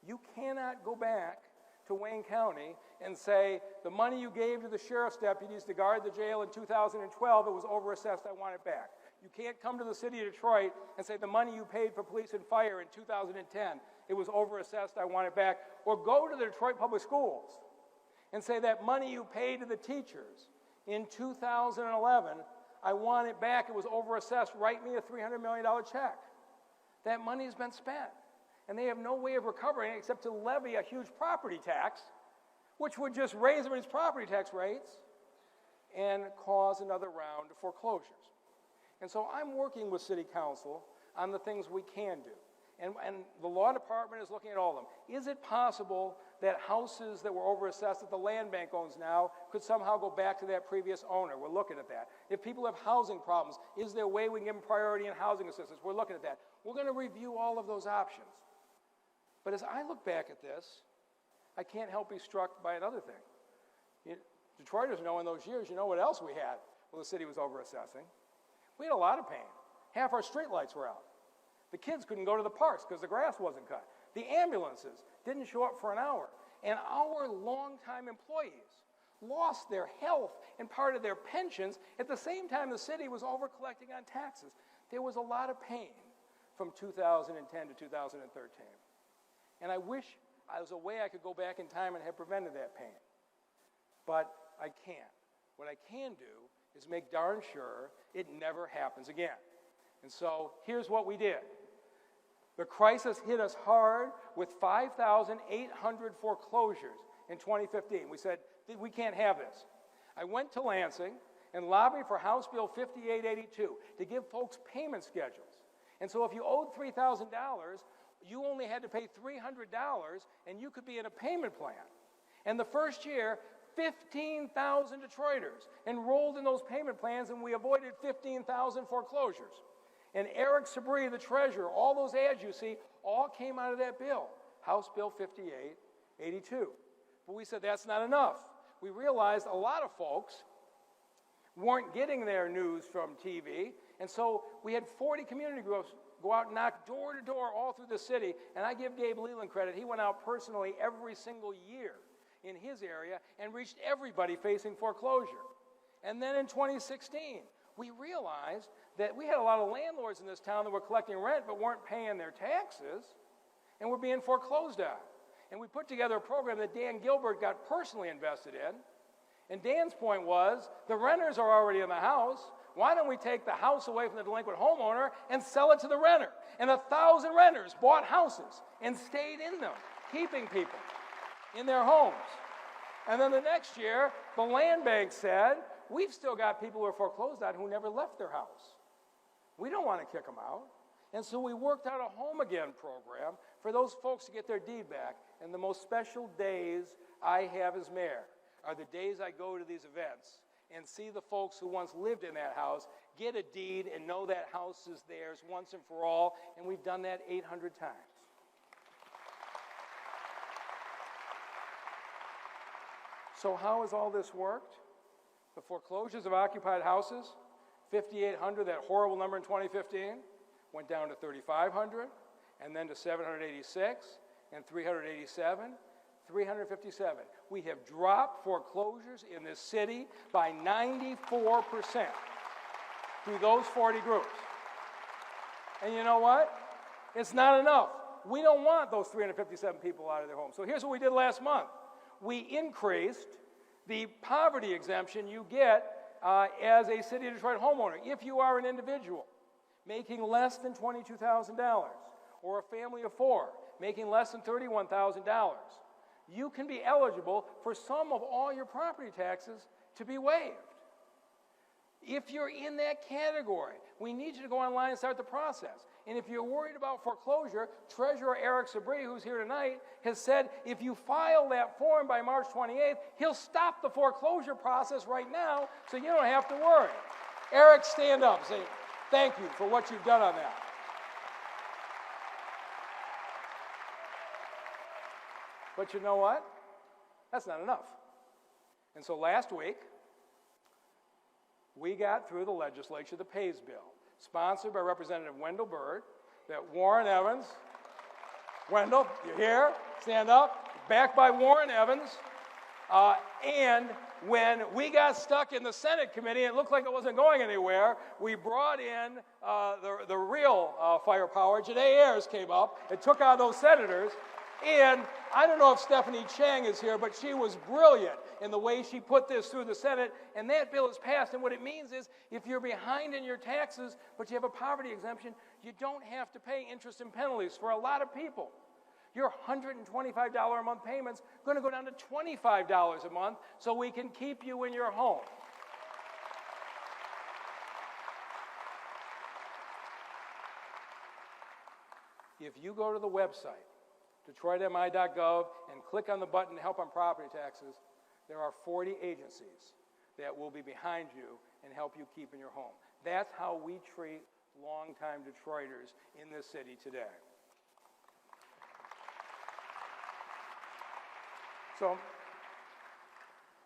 You cannot go back to Wayne County and say, the money you gave to the sheriff's deputies to guard the jail in 2012, it was overassessed, I want it back. You can't come to the city of Detroit and say, the money you paid for police and fire in 2010, it was overassessed, I want it back. Or go to the Detroit Public Schools and say, that money you paid to the teachers in 2011, I want it back, it was overassessed, write me a $300 million check. That money has been spent. And they have no way of recovering it except to levy a huge property tax, which would just raise everybody's property tax rates and cause another round of foreclosures. And so I'm working with City Council on the things we can do. And the law department is looking at all of them. Is it possible that houses that were overassessed that the land bank owns now could somehow go back to that previous owner? We're looking at that. If people have housing problems, is there a way we can give them priority in housing assistance? We're looking at that. We're going to review all of those options. But as I look back at this, I can't help be struck by another thing. Detroiters know in those years, you know what else we had? Well, the city was overassessing. We had a lot of pain. Half our streetlights were out. The kids couldn't go to the parks because the grass wasn't cut. The ambulances didn't show up for an hour. And our longtime employees lost their health and part of their pensions at the same time the city was over-collecting on taxes. There was a lot of pain from 2010 to 2013. And I wish there was a way I could go back in time and have prevented that pain. But I can't. What I can do is make darn sure it never happens again. And so here's what we did. The crisis hit us hard with 5,800 foreclosures in 2015. We said, we can't have this. I went to Lansing and lobbied for House Bill 5882 to give folks payment schedules. And so if you owed $3,000, you only had to pay $300 and you could be in a payment plan. And the first year, 15,000 Detroiters enrolled in those payment plans, and we avoided 15,000 foreclosures. And Eric Sabri, the treasurer, all those ads you see, all came out of that bill, House Bill 5882. But we said that's not enough. We realized a lot of folks weren't getting their news from TV, and so we had 40 community groups go out and knock door to door all through the city, and I give Gabe Leland credit. He went out personally every single year in his area and reached everybody facing foreclosure. And then in 2016, we realized that we had a lot of landlords in this town that were collecting rent but weren't paying their taxes and were being foreclosed on. And we put together a program that Dan Gilbert got personally invested in. And Dan's point was, the renters are already in the house. Why don't we take the house away from the delinquent homeowner and sell it to the renter? And 1,000 renters bought houses and stayed in them, keeping people in their homes. And then the next year, the land bank said, we've still got people who are foreclosed on who never left their house. We don't want to kick them out. And so we worked out a home again program for those folks to get their deed back. And the most special days I have as mayor are the days I go to these events and see the folks who once lived in that house get a deed and know that house is theirs once and for all. And we've done that 800 times. So how has all this worked? The foreclosures of occupied houses, 5,800, that horrible number in 2015, went down to 3,500. and then to 786, and 387, 357. We have dropped foreclosures in this city by 94% through those 40 groups. And you know what? It's not enough. We don't want those 357 people out of their homes. So here's what we did last month. We increased the poverty exemption you get as a City of Detroit homeowner. If you are an individual making less than $22,000, or a family of 4 making less than $31,000, you can be eligible for some of all your property taxes to be waived. If you're in that category, we need you to go online and start the process. And if you're worried about foreclosure, Treasurer Eric Sabri, who's here tonight, has said if you file that form by March 28th, he'll stop the foreclosure process right now so you don't have to worry. Eric, stand up and say thank you for what you've done on that. But you know what? That's not enough. And so last week, we got through the legislature the PAYS bill, sponsored by Representative Wendell Byrd, that Warren Evans, Wendell, you're here, stand up, backed by Warren Evans, and when we got stuck in the Senate committee, it looked like it wasn't going anywhere, we brought in the real firepower. Janae Ayers came up and took out those senators, and I don't know if Stephanie Chang is here, but she was brilliant in the way she put this through the Senate, and that bill is passed. And what it means is if you're behind in your taxes, but you have a poverty exemption, you don't have to pay interest and penalties for a lot of people. Your $125 a month payment's going to go down to $25 a month so we can keep you in your home. If you go to the website, DetroitMI.gov, and click on the button to help on property taxes, there are 40 agencies that will be behind you and help you keep in your home. That's how we treat longtime Detroiters in this city today. So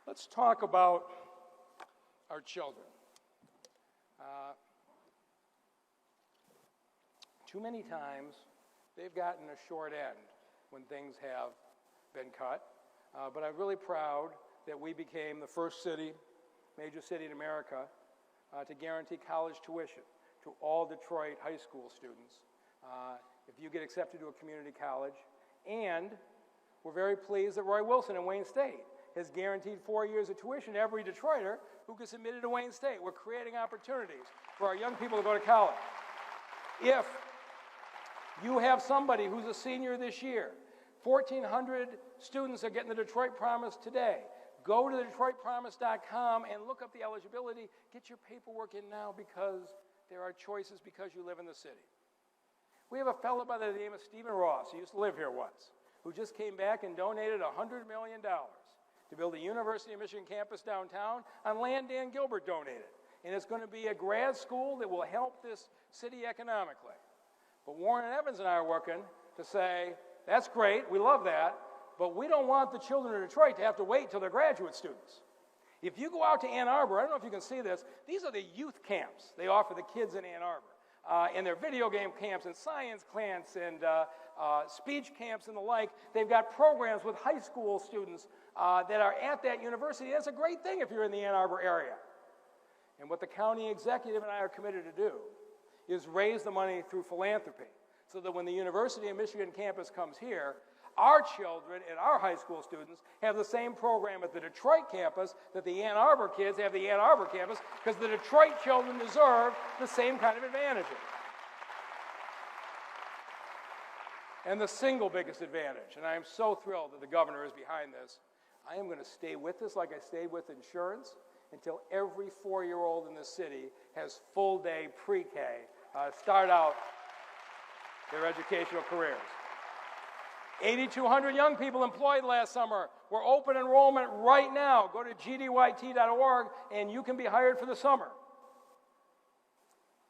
let's talk about our children. Too many times they've gotten a short end when things have been cut. But I'm really proud that we became the first major city in America to guarantee college tuition to all Detroit high school students if you get accepted to a community college. And we're very pleased that Roy Wilson in Wayne State has guaranteed 4 years of tuition to every Detroiter who gets admitted to Wayne State. We're creating opportunities for our young people to go to college. If you have somebody who's a senior this year, 1,400 students are getting the Detroit Promise today. Go to DetroitPromise.com and look up the eligibility. Get your paperwork in now because there are choices because you live in the city. We have a fellow by the name of Stephen Ross, who used to live here once, who just came back and donated $100 million to build a University of Michigan campus downtown on land Dan Gilbert donated. And it's going to be a grad school that will help this city economically. But Warren Evans and I are working to say, that's great, we love that, but we don't want the children of Detroit to have to wait till they're graduate students. If you go out to Ann Arbor, I don't know if you can see this, these are the youth camps they offer the kids in Ann Arbor. And they're video game camps and science camps and speech camps and the like. They've got programs with high school students that are at that university. That's a great thing if you're in the Ann Arbor area. And what the county executive and I are committed to do is raise the money through philanthropy so that when the University of Michigan campus comes here, our children and our high school students have the same program at the Detroit campus that the Ann Arbor kids have at the Ann Arbor campus, because the Detroit children deserve the same kind of advantages. And the single biggest advantage, and I am so thrilled that the governor is behind this, I am going to stay with this like I stayed with insurance until every 4-year-old in the city has full-day pre-K, start out their educational careers. 8,200 young people employed last summer. We're open enrollment right now. Go to gdyt.org and you can be hired for the summer.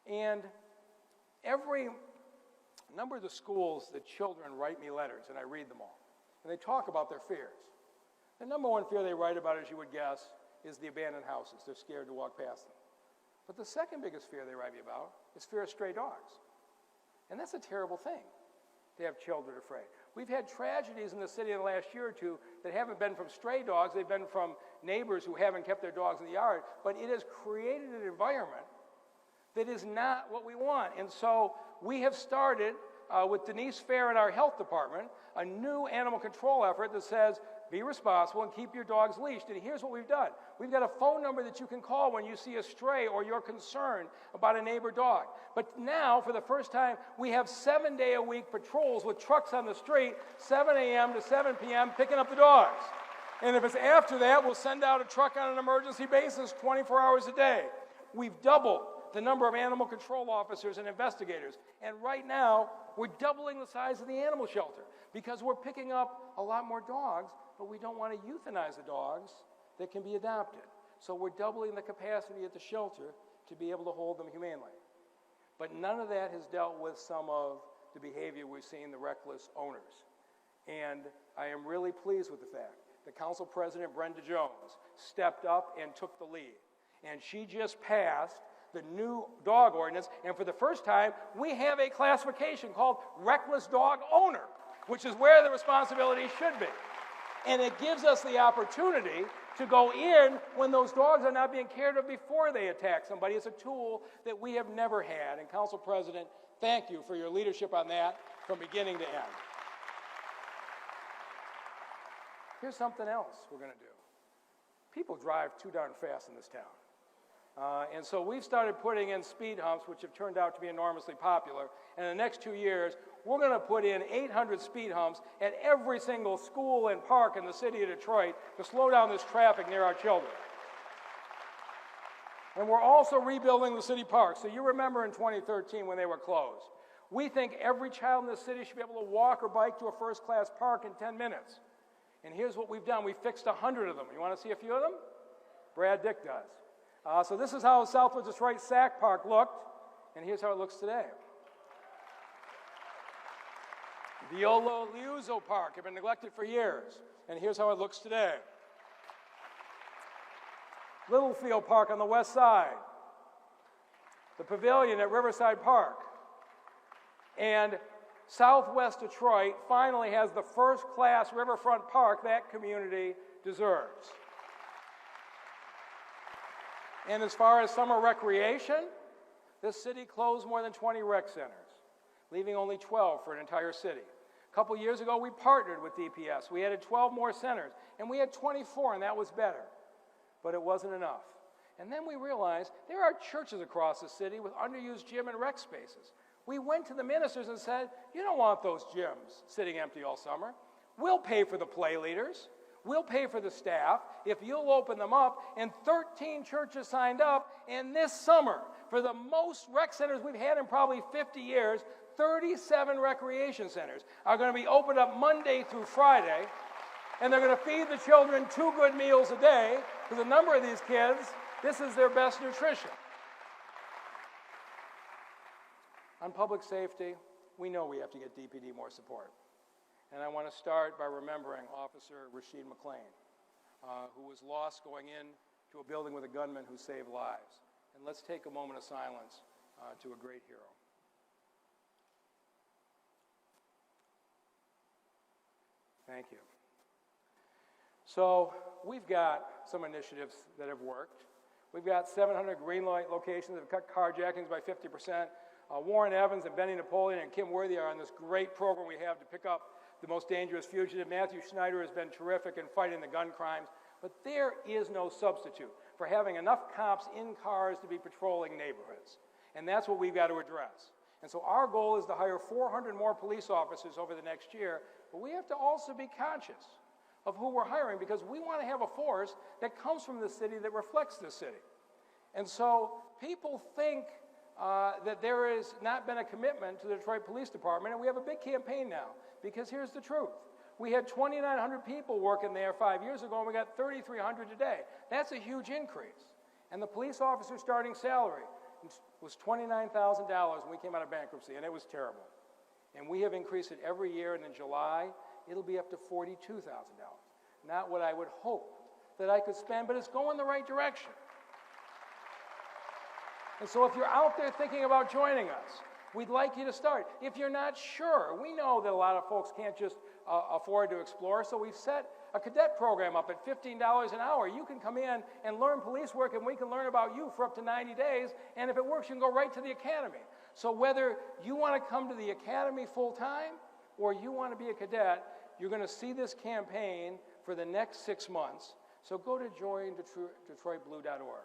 And every number of the schools, the children write me letters and I read them all. And they talk about their fears. The number one fear they write about, as you would guess, is the abandoned houses. They're scared to walk past them. But the second biggest fear they write me about is fear of stray dogs. And that's a terrible thing. to have children afraid. We've had tragedies in the city in the last year or two that haven't been from stray dogs, they've been from neighbors who haven't kept their dogs in the yard, but it has created an environment that is not what we want. And so we have started, with Denise Fair in our health department, a new animal control effort that says, be responsible and keep your dogs leashed. And here's what we've done. We've got a phone number that you can call when you see a stray or you're concerned about a neighbor dog. But now, for the first time, we have 7-day-a-week patrols with trucks on the street, 7 a.m. to 7 p.m., picking up the dogs. And if it's after that, we'll send out a truck on an emergency basis 24 hours a day. We've doubled the number of animal control officers and investigators. And right now, we're doubling the size of the animal shelter because we're picking up a lot more dogs, but we don't want to euthanize the dogs that can be adopted. So we're doubling the capacity at the shelter to be able to hold them humanely. But none of that has dealt with some of the behavior we've seen, the reckless owners. And I am really pleased with the fact that Council President Brenda Jones stepped up and took the lead. And she just passed the new dog ordinance, and for the first time, we have a classification called reckless dog owner, which is where the responsibility should be. And it gives us the opportunity to go in when those dogs are not being cared of before they attack somebody. It's a tool that we have never had. And Council President, thank you for your leadership on that from beginning to end. Here's something else we're going to do. People drive too darn fast in this town. And so we've started putting in speed humps, which have turned out to be enormously popular. And in the next 2 years, we're going to put in 800 speed humps at every single school and park in the city of Detroit to slow down this traffic near our children. And we're also rebuilding the city parks. So you remember in 2013 when they were closed. We think every child in the city should be able to walk or bike to a first-class park in 10 minutes. And here's what we've done. We fixed 100 of them. You want to see a few of them? Brad Dick does. So this is how Southwest Detroit Sac Park looked, and here's how it looks today. Viola Liuzzo Park had been neglected for years, and here's how it looks today. Littlefield Park on the west side. The Pavilion at Riverside Park. And Southwest Detroit finally has the first-class riverfront park that community deserves. And as far as summer recreation, this city closed more than 20 rec centers, leaving only 12 for an entire city. A couple years ago, we partnered with DPS. We added 12 more centers, and we had 24, and that was better. But it wasn't enough. And then we realized there are churches across the city with underused gym and rec spaces. We went to the ministers and said, you don't want those gyms sitting empty all summer. We'll pay for the play leaders. We'll pay for the staff if you'll open them up. And 13 churches signed up. And this summer, for the most rec centers we've had in probably 50 years, 37 recreation centers are going to be opened up Monday through Friday. And they're going to feed the children 2 good meals a day, because a number of these kids, this is their best nutrition. On public safety, we know we have to get DPD more support. And I want to start by remembering Officer Rasheed McLean, who was lost going into a building with a gunman who saved lives. And let's take a moment of silence to a great hero. Thank you. So we've got some initiatives that have worked. We've got 700 green light locations that have cut carjackings by 50%. Warren Evans and Benny Napoleon and Kim Worthy are on this great program we have to pick up the most dangerous fugitive. Matthew Schneider has been terrific in fighting the gun crimes. But there is no substitute for having enough cops in cars to be patrolling neighborhoods. And that's what we've got to address. And so our goal is to hire 400 more police officers over the next year. But we have to also be conscious of who we're hiring, because we want to have a force that comes from the city that reflects the city. And so people think that there has not been a commitment to the Detroit Police Department, and we have a big campaign now, because here's the truth. We had 2,900 people working there 5 years ago, and we got 3,300 today. That's a huge increase. And the police officer starting salary was $29,000 when we came out of bankruptcy, and it was terrible. And we have increased it every year, and in July, it'll be up to $42,000. Not what I would hope that I could spend, but it's going the right direction. And so if you're out there thinking about joining us, We'd like you to start. If you're not sure, we know that a lot of folks can't just afford to explore, so we've set a cadet program up at $15 an hour. You can come in and learn police work, and we can learn about you for up to 90 days, and if it works, you can go right to the academy. So whether you want to come to the academy full-time or you want to be a cadet, you're going to see this campaign for the next 6 months. So go to joindetroitblue.org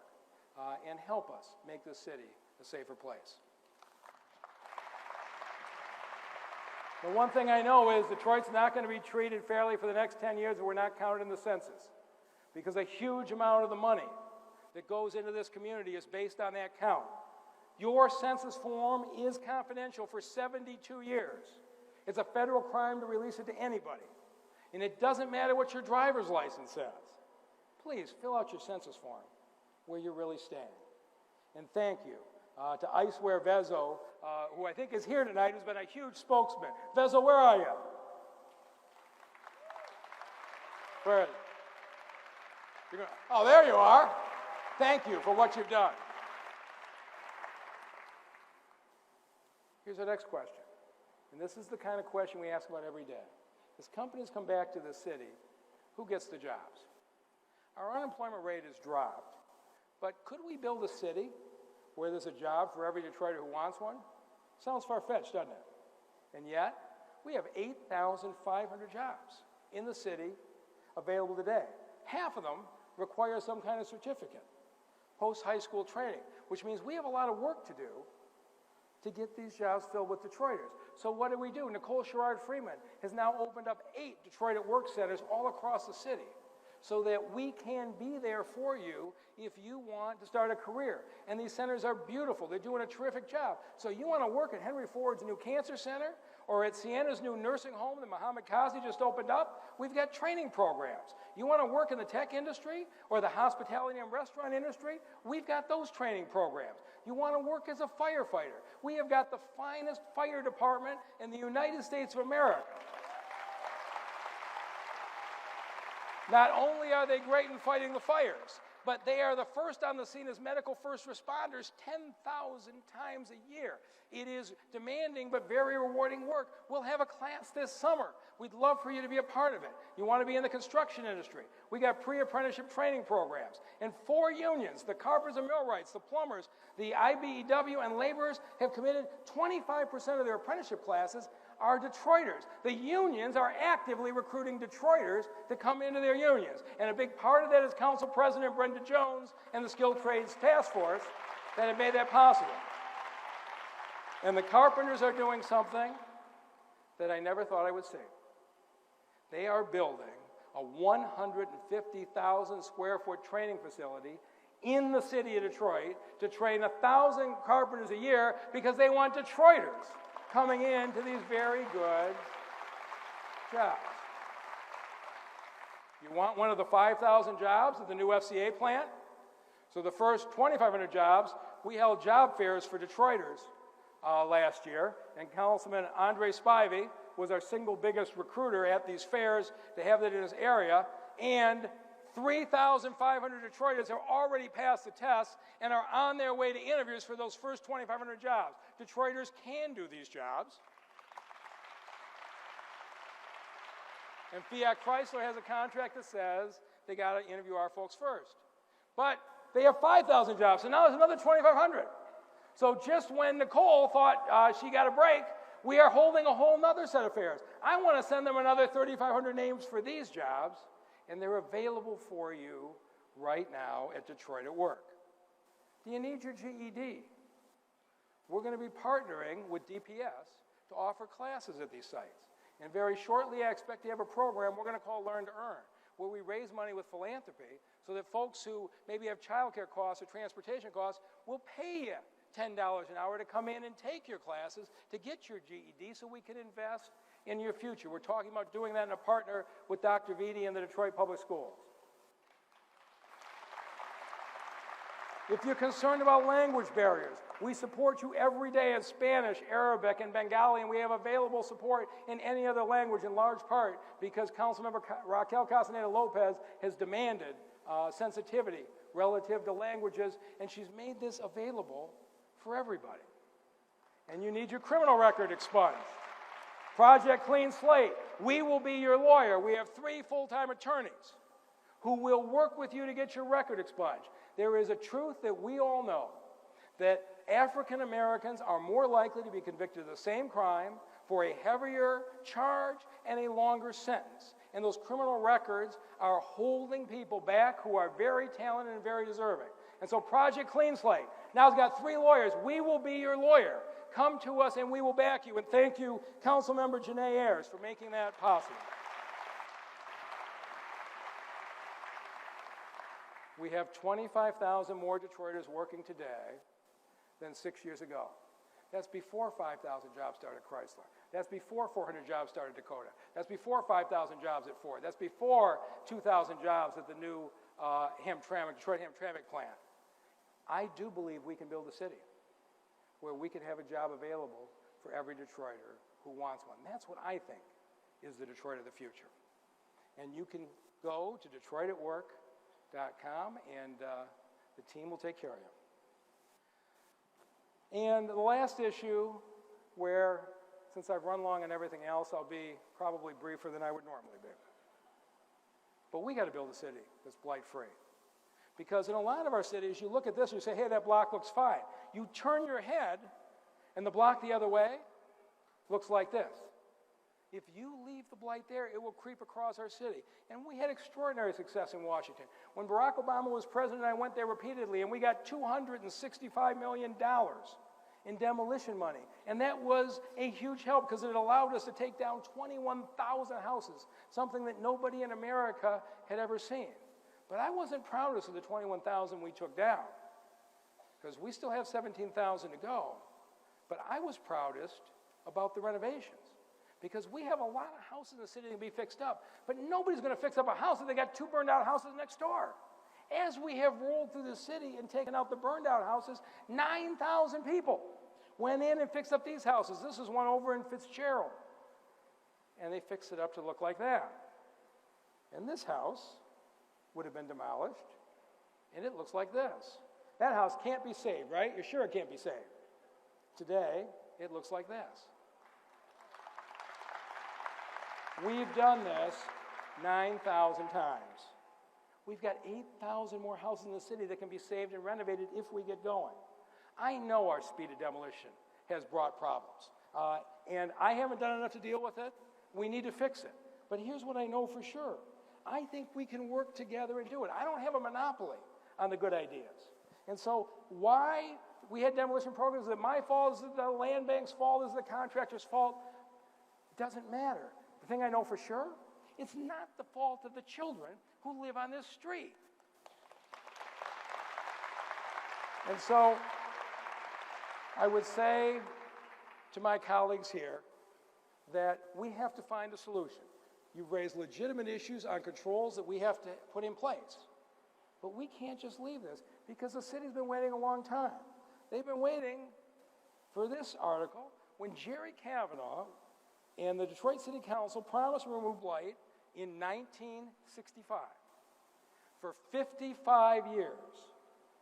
and help us make this city a safer place. The one thing I know is Detroit's not going to be treated fairly for the next 10 years if we're not counted in the census, because a huge amount of the money that goes into this community is based on that count. Your census form is confidential for 72 years. It's a federal crime to release it to anybody. And it doesn't matter what your driver's license says. Please fill out your census form where you really stand. And thank you to Iceware Vezo, who I think is here tonight, who's been a huge spokesman. Vezo, where are you? Where is he? Oh, there you are. Thank you for what you've done. Here's our next question. And this is the kind of question we ask about every day. As companies come back to the city, who gets the jobs? Our unemployment rate has dropped, but could we build a city where there's a job for every Detroiter who wants one? Sounds far-fetched, doesn't it? And yet, we have 8,500 jobs in the city available today. Half of them require some kind of certificate, post-high school training, which means we have a lot of work to do to get these jobs filled with Detroiters. So what do? Nicole Sherrod-Freeman has now opened up 8 Detroit at Work centers all across the city so that we can be there for you if you want to start a career. And these centers are beautiful. They're doing a terrific job. So you want to work at Henry Ford's new cancer center or at Sienna's new nursing home that Mohammed Kazi just opened up? We've got training programs. You want to work in the tech industry or the hospitality and restaurant industry? We've got those training programs. You want to work as a firefighter? We have got the finest fire department in the United States of America. Not only are they great in fighting the fires, but they are the first on the scene as medical first responders 10,000 times a year. It is demanding but very rewarding work. We'll have a class this summer. We'd love for you to be a part of it. You want to be in the construction industry? We got pre-apprenticeship training programs. And 4 unions, the carpenters and millwrights, the plumbers, the IBEW, and laborers have committed 25% of their apprenticeship classes are Detroiters. The unions are actively recruiting Detroiters to come into their unions. And a big part of that is Council President Brenda Jones and the Skilled Trades Task Force that have made that possible. And the carpenters are doing something that I never thought I would see. They are building a 150,000 square foot training facility in the city of Detroit to train 1,000 carpenters a year because they want Detroiters coming into these very good jobs. You want one of the 5,000 jobs at the new FCA plant? So the first 2,500 jobs, we held job fairs for Detroiters last year, and Councilman Andre Spivey was our single biggest recruiter at these fairs to have that in his area, and 3,500 Detroiters have already passed the test and are on their way to interviews for those first 2,500 jobs. Detroiters can do these jobs. And Fiat Chrysler has a contract that says they got to interview our folks first. But they have 5,000 jobs, so now there's another 2,500. So just when Nicole thought she got a break, we are holding a whole other set of fairs. I want to send them another 3,500 names for these jobs, and they're available for you right now at Detroit at Work. Do you need your GED? We're going to be partnering with DPS to offer classes at these sites. And very shortly, I expect to have a program we're going to call Learn to Earn, where we raise money with philanthropy so that folks who maybe have childcare costs or transportation costs will pay you $10 an hour to come in and take your classes to get your GED so we can invest in your future. We're talking about doing that in a partner with Dr. Vitti and the Detroit Public Schools. If you're concerned about language barriers, we support you every day in Spanish, Arabic, and Bengali, and we have available support in any other language in large part because Councilmember Raquel Castaneda-Lopez has demanded sensitivity relative to languages, and she's made this available for everybody. and you need your criminal record expunged. Project Clean Slate, we will be your lawyer. We have 3 full-time attorneys who will work with you to get your record expunged. There is a truth that we all know, that African Americans are more likely to be convicted of the same crime for a heavier charge and a longer sentence. And those criminal records are holding people back who are very talented and very deserving. And so Project Clean Slate now has got 3 lawyers. We will be your lawyer. Come to us and we will back you. And thank you, Councilmember Janae Ayers, for making that possible. We have 25,000 more Detroiters working today than 6 years ago. That's before 5,000 jobs started at Chrysler. That's before 400 jobs started at Dakota. That's before 5,000 jobs at Ford. That's before 2,000 jobs at the new Detroit Hamtramck plant. I do believe we can build a city where we can have a job available for every Detroiter who wants one. That's what I think is the Detroit of the future. And you can go to DetroitAtWork.com and the team will take care of you. And the last issue where, since I've run long on everything else, I'll be probably briefer than I would normally be. But we got to build a city that's blight-free. Because in a lot of our cities, you look at this and you say, hey, that block looks fine. You turn your head, and the block the other way looks like this. If you leave the blight there, it will creep across our city. And we had extraordinary success in Washington. When Barack Obama was president, I went there repeatedly, and we got $265 million in demolition money. And that was a huge help because it allowed us to take down 21,000 houses, something that nobody in America had ever seen. But I wasn't proudest of the 21,000 we took down because we still have 17,000 to go. But I was proudest about the renovations because we have a lot of houses in the city that can be fixed up. But nobody's going to fix up a house if they got 2 burned out houses next door. As we have rolled through the city and taken out the burned out houses, 9,000 people went in and fixed up these houses. This is one over in Fitzgerald. And they fixed it up to look like that. And this house would have been demolished, and it looks like this. That house can't be saved, right? You're sure it can't be saved. Today, it looks like this. We've done this 9,000 times. We've got 8,000 more houses in the city that can be saved and renovated if we get going. I know our speed of demolition has brought problems, and I haven't done enough to deal with it. We need to fix it. But here's what I know for sure. I think we can work together and do it. I don't have a monopoly on the good ideas. And so why we had demolition programs, is it my fault, is it the land bank's fault, is it the contractor's fault? It doesn't matter. The thing I know for sure, it's not the fault of the children who live on this street. And so I would say to my colleagues here that we have to find a solution. You've raised legitimate issues on controls that we have to put in place. But we can't just leave this because the city's been waiting a long time. They've been waiting for this article when Jerry Kavanaugh and the Detroit City Council promised to remove blight in 1965. For 55 years,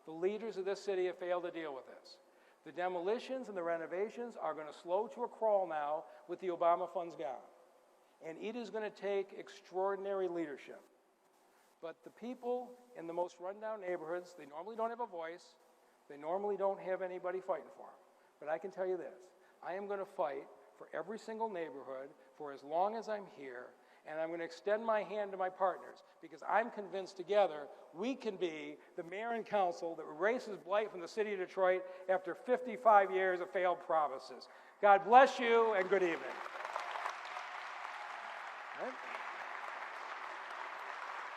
the leaders of this city have failed to deal with this. The demolitions and the renovations are going to slow to a crawl now with the Obama funds gone. And it is going to take extraordinary leadership. But the people in the most rundown neighborhoods, they normally don't have a voice. They normally don't have anybody fighting for them. But I can tell you this, I am going to fight for every single neighborhood for as long as I'm here, and I'm going to extend my hand to my partners because I'm convinced together we can be the mayor and council that erases blight from the city of Detroit after 55 years of failed promises. God bless you and good evening. Right.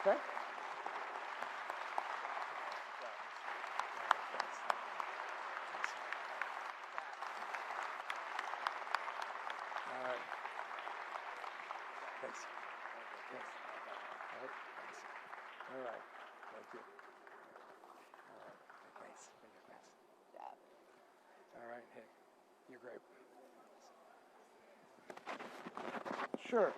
Okay. All right. Thanks. Thanks. All right. Thanks. All right. Thank you. All right. Thanks. All right. Hey, you're great. Sure.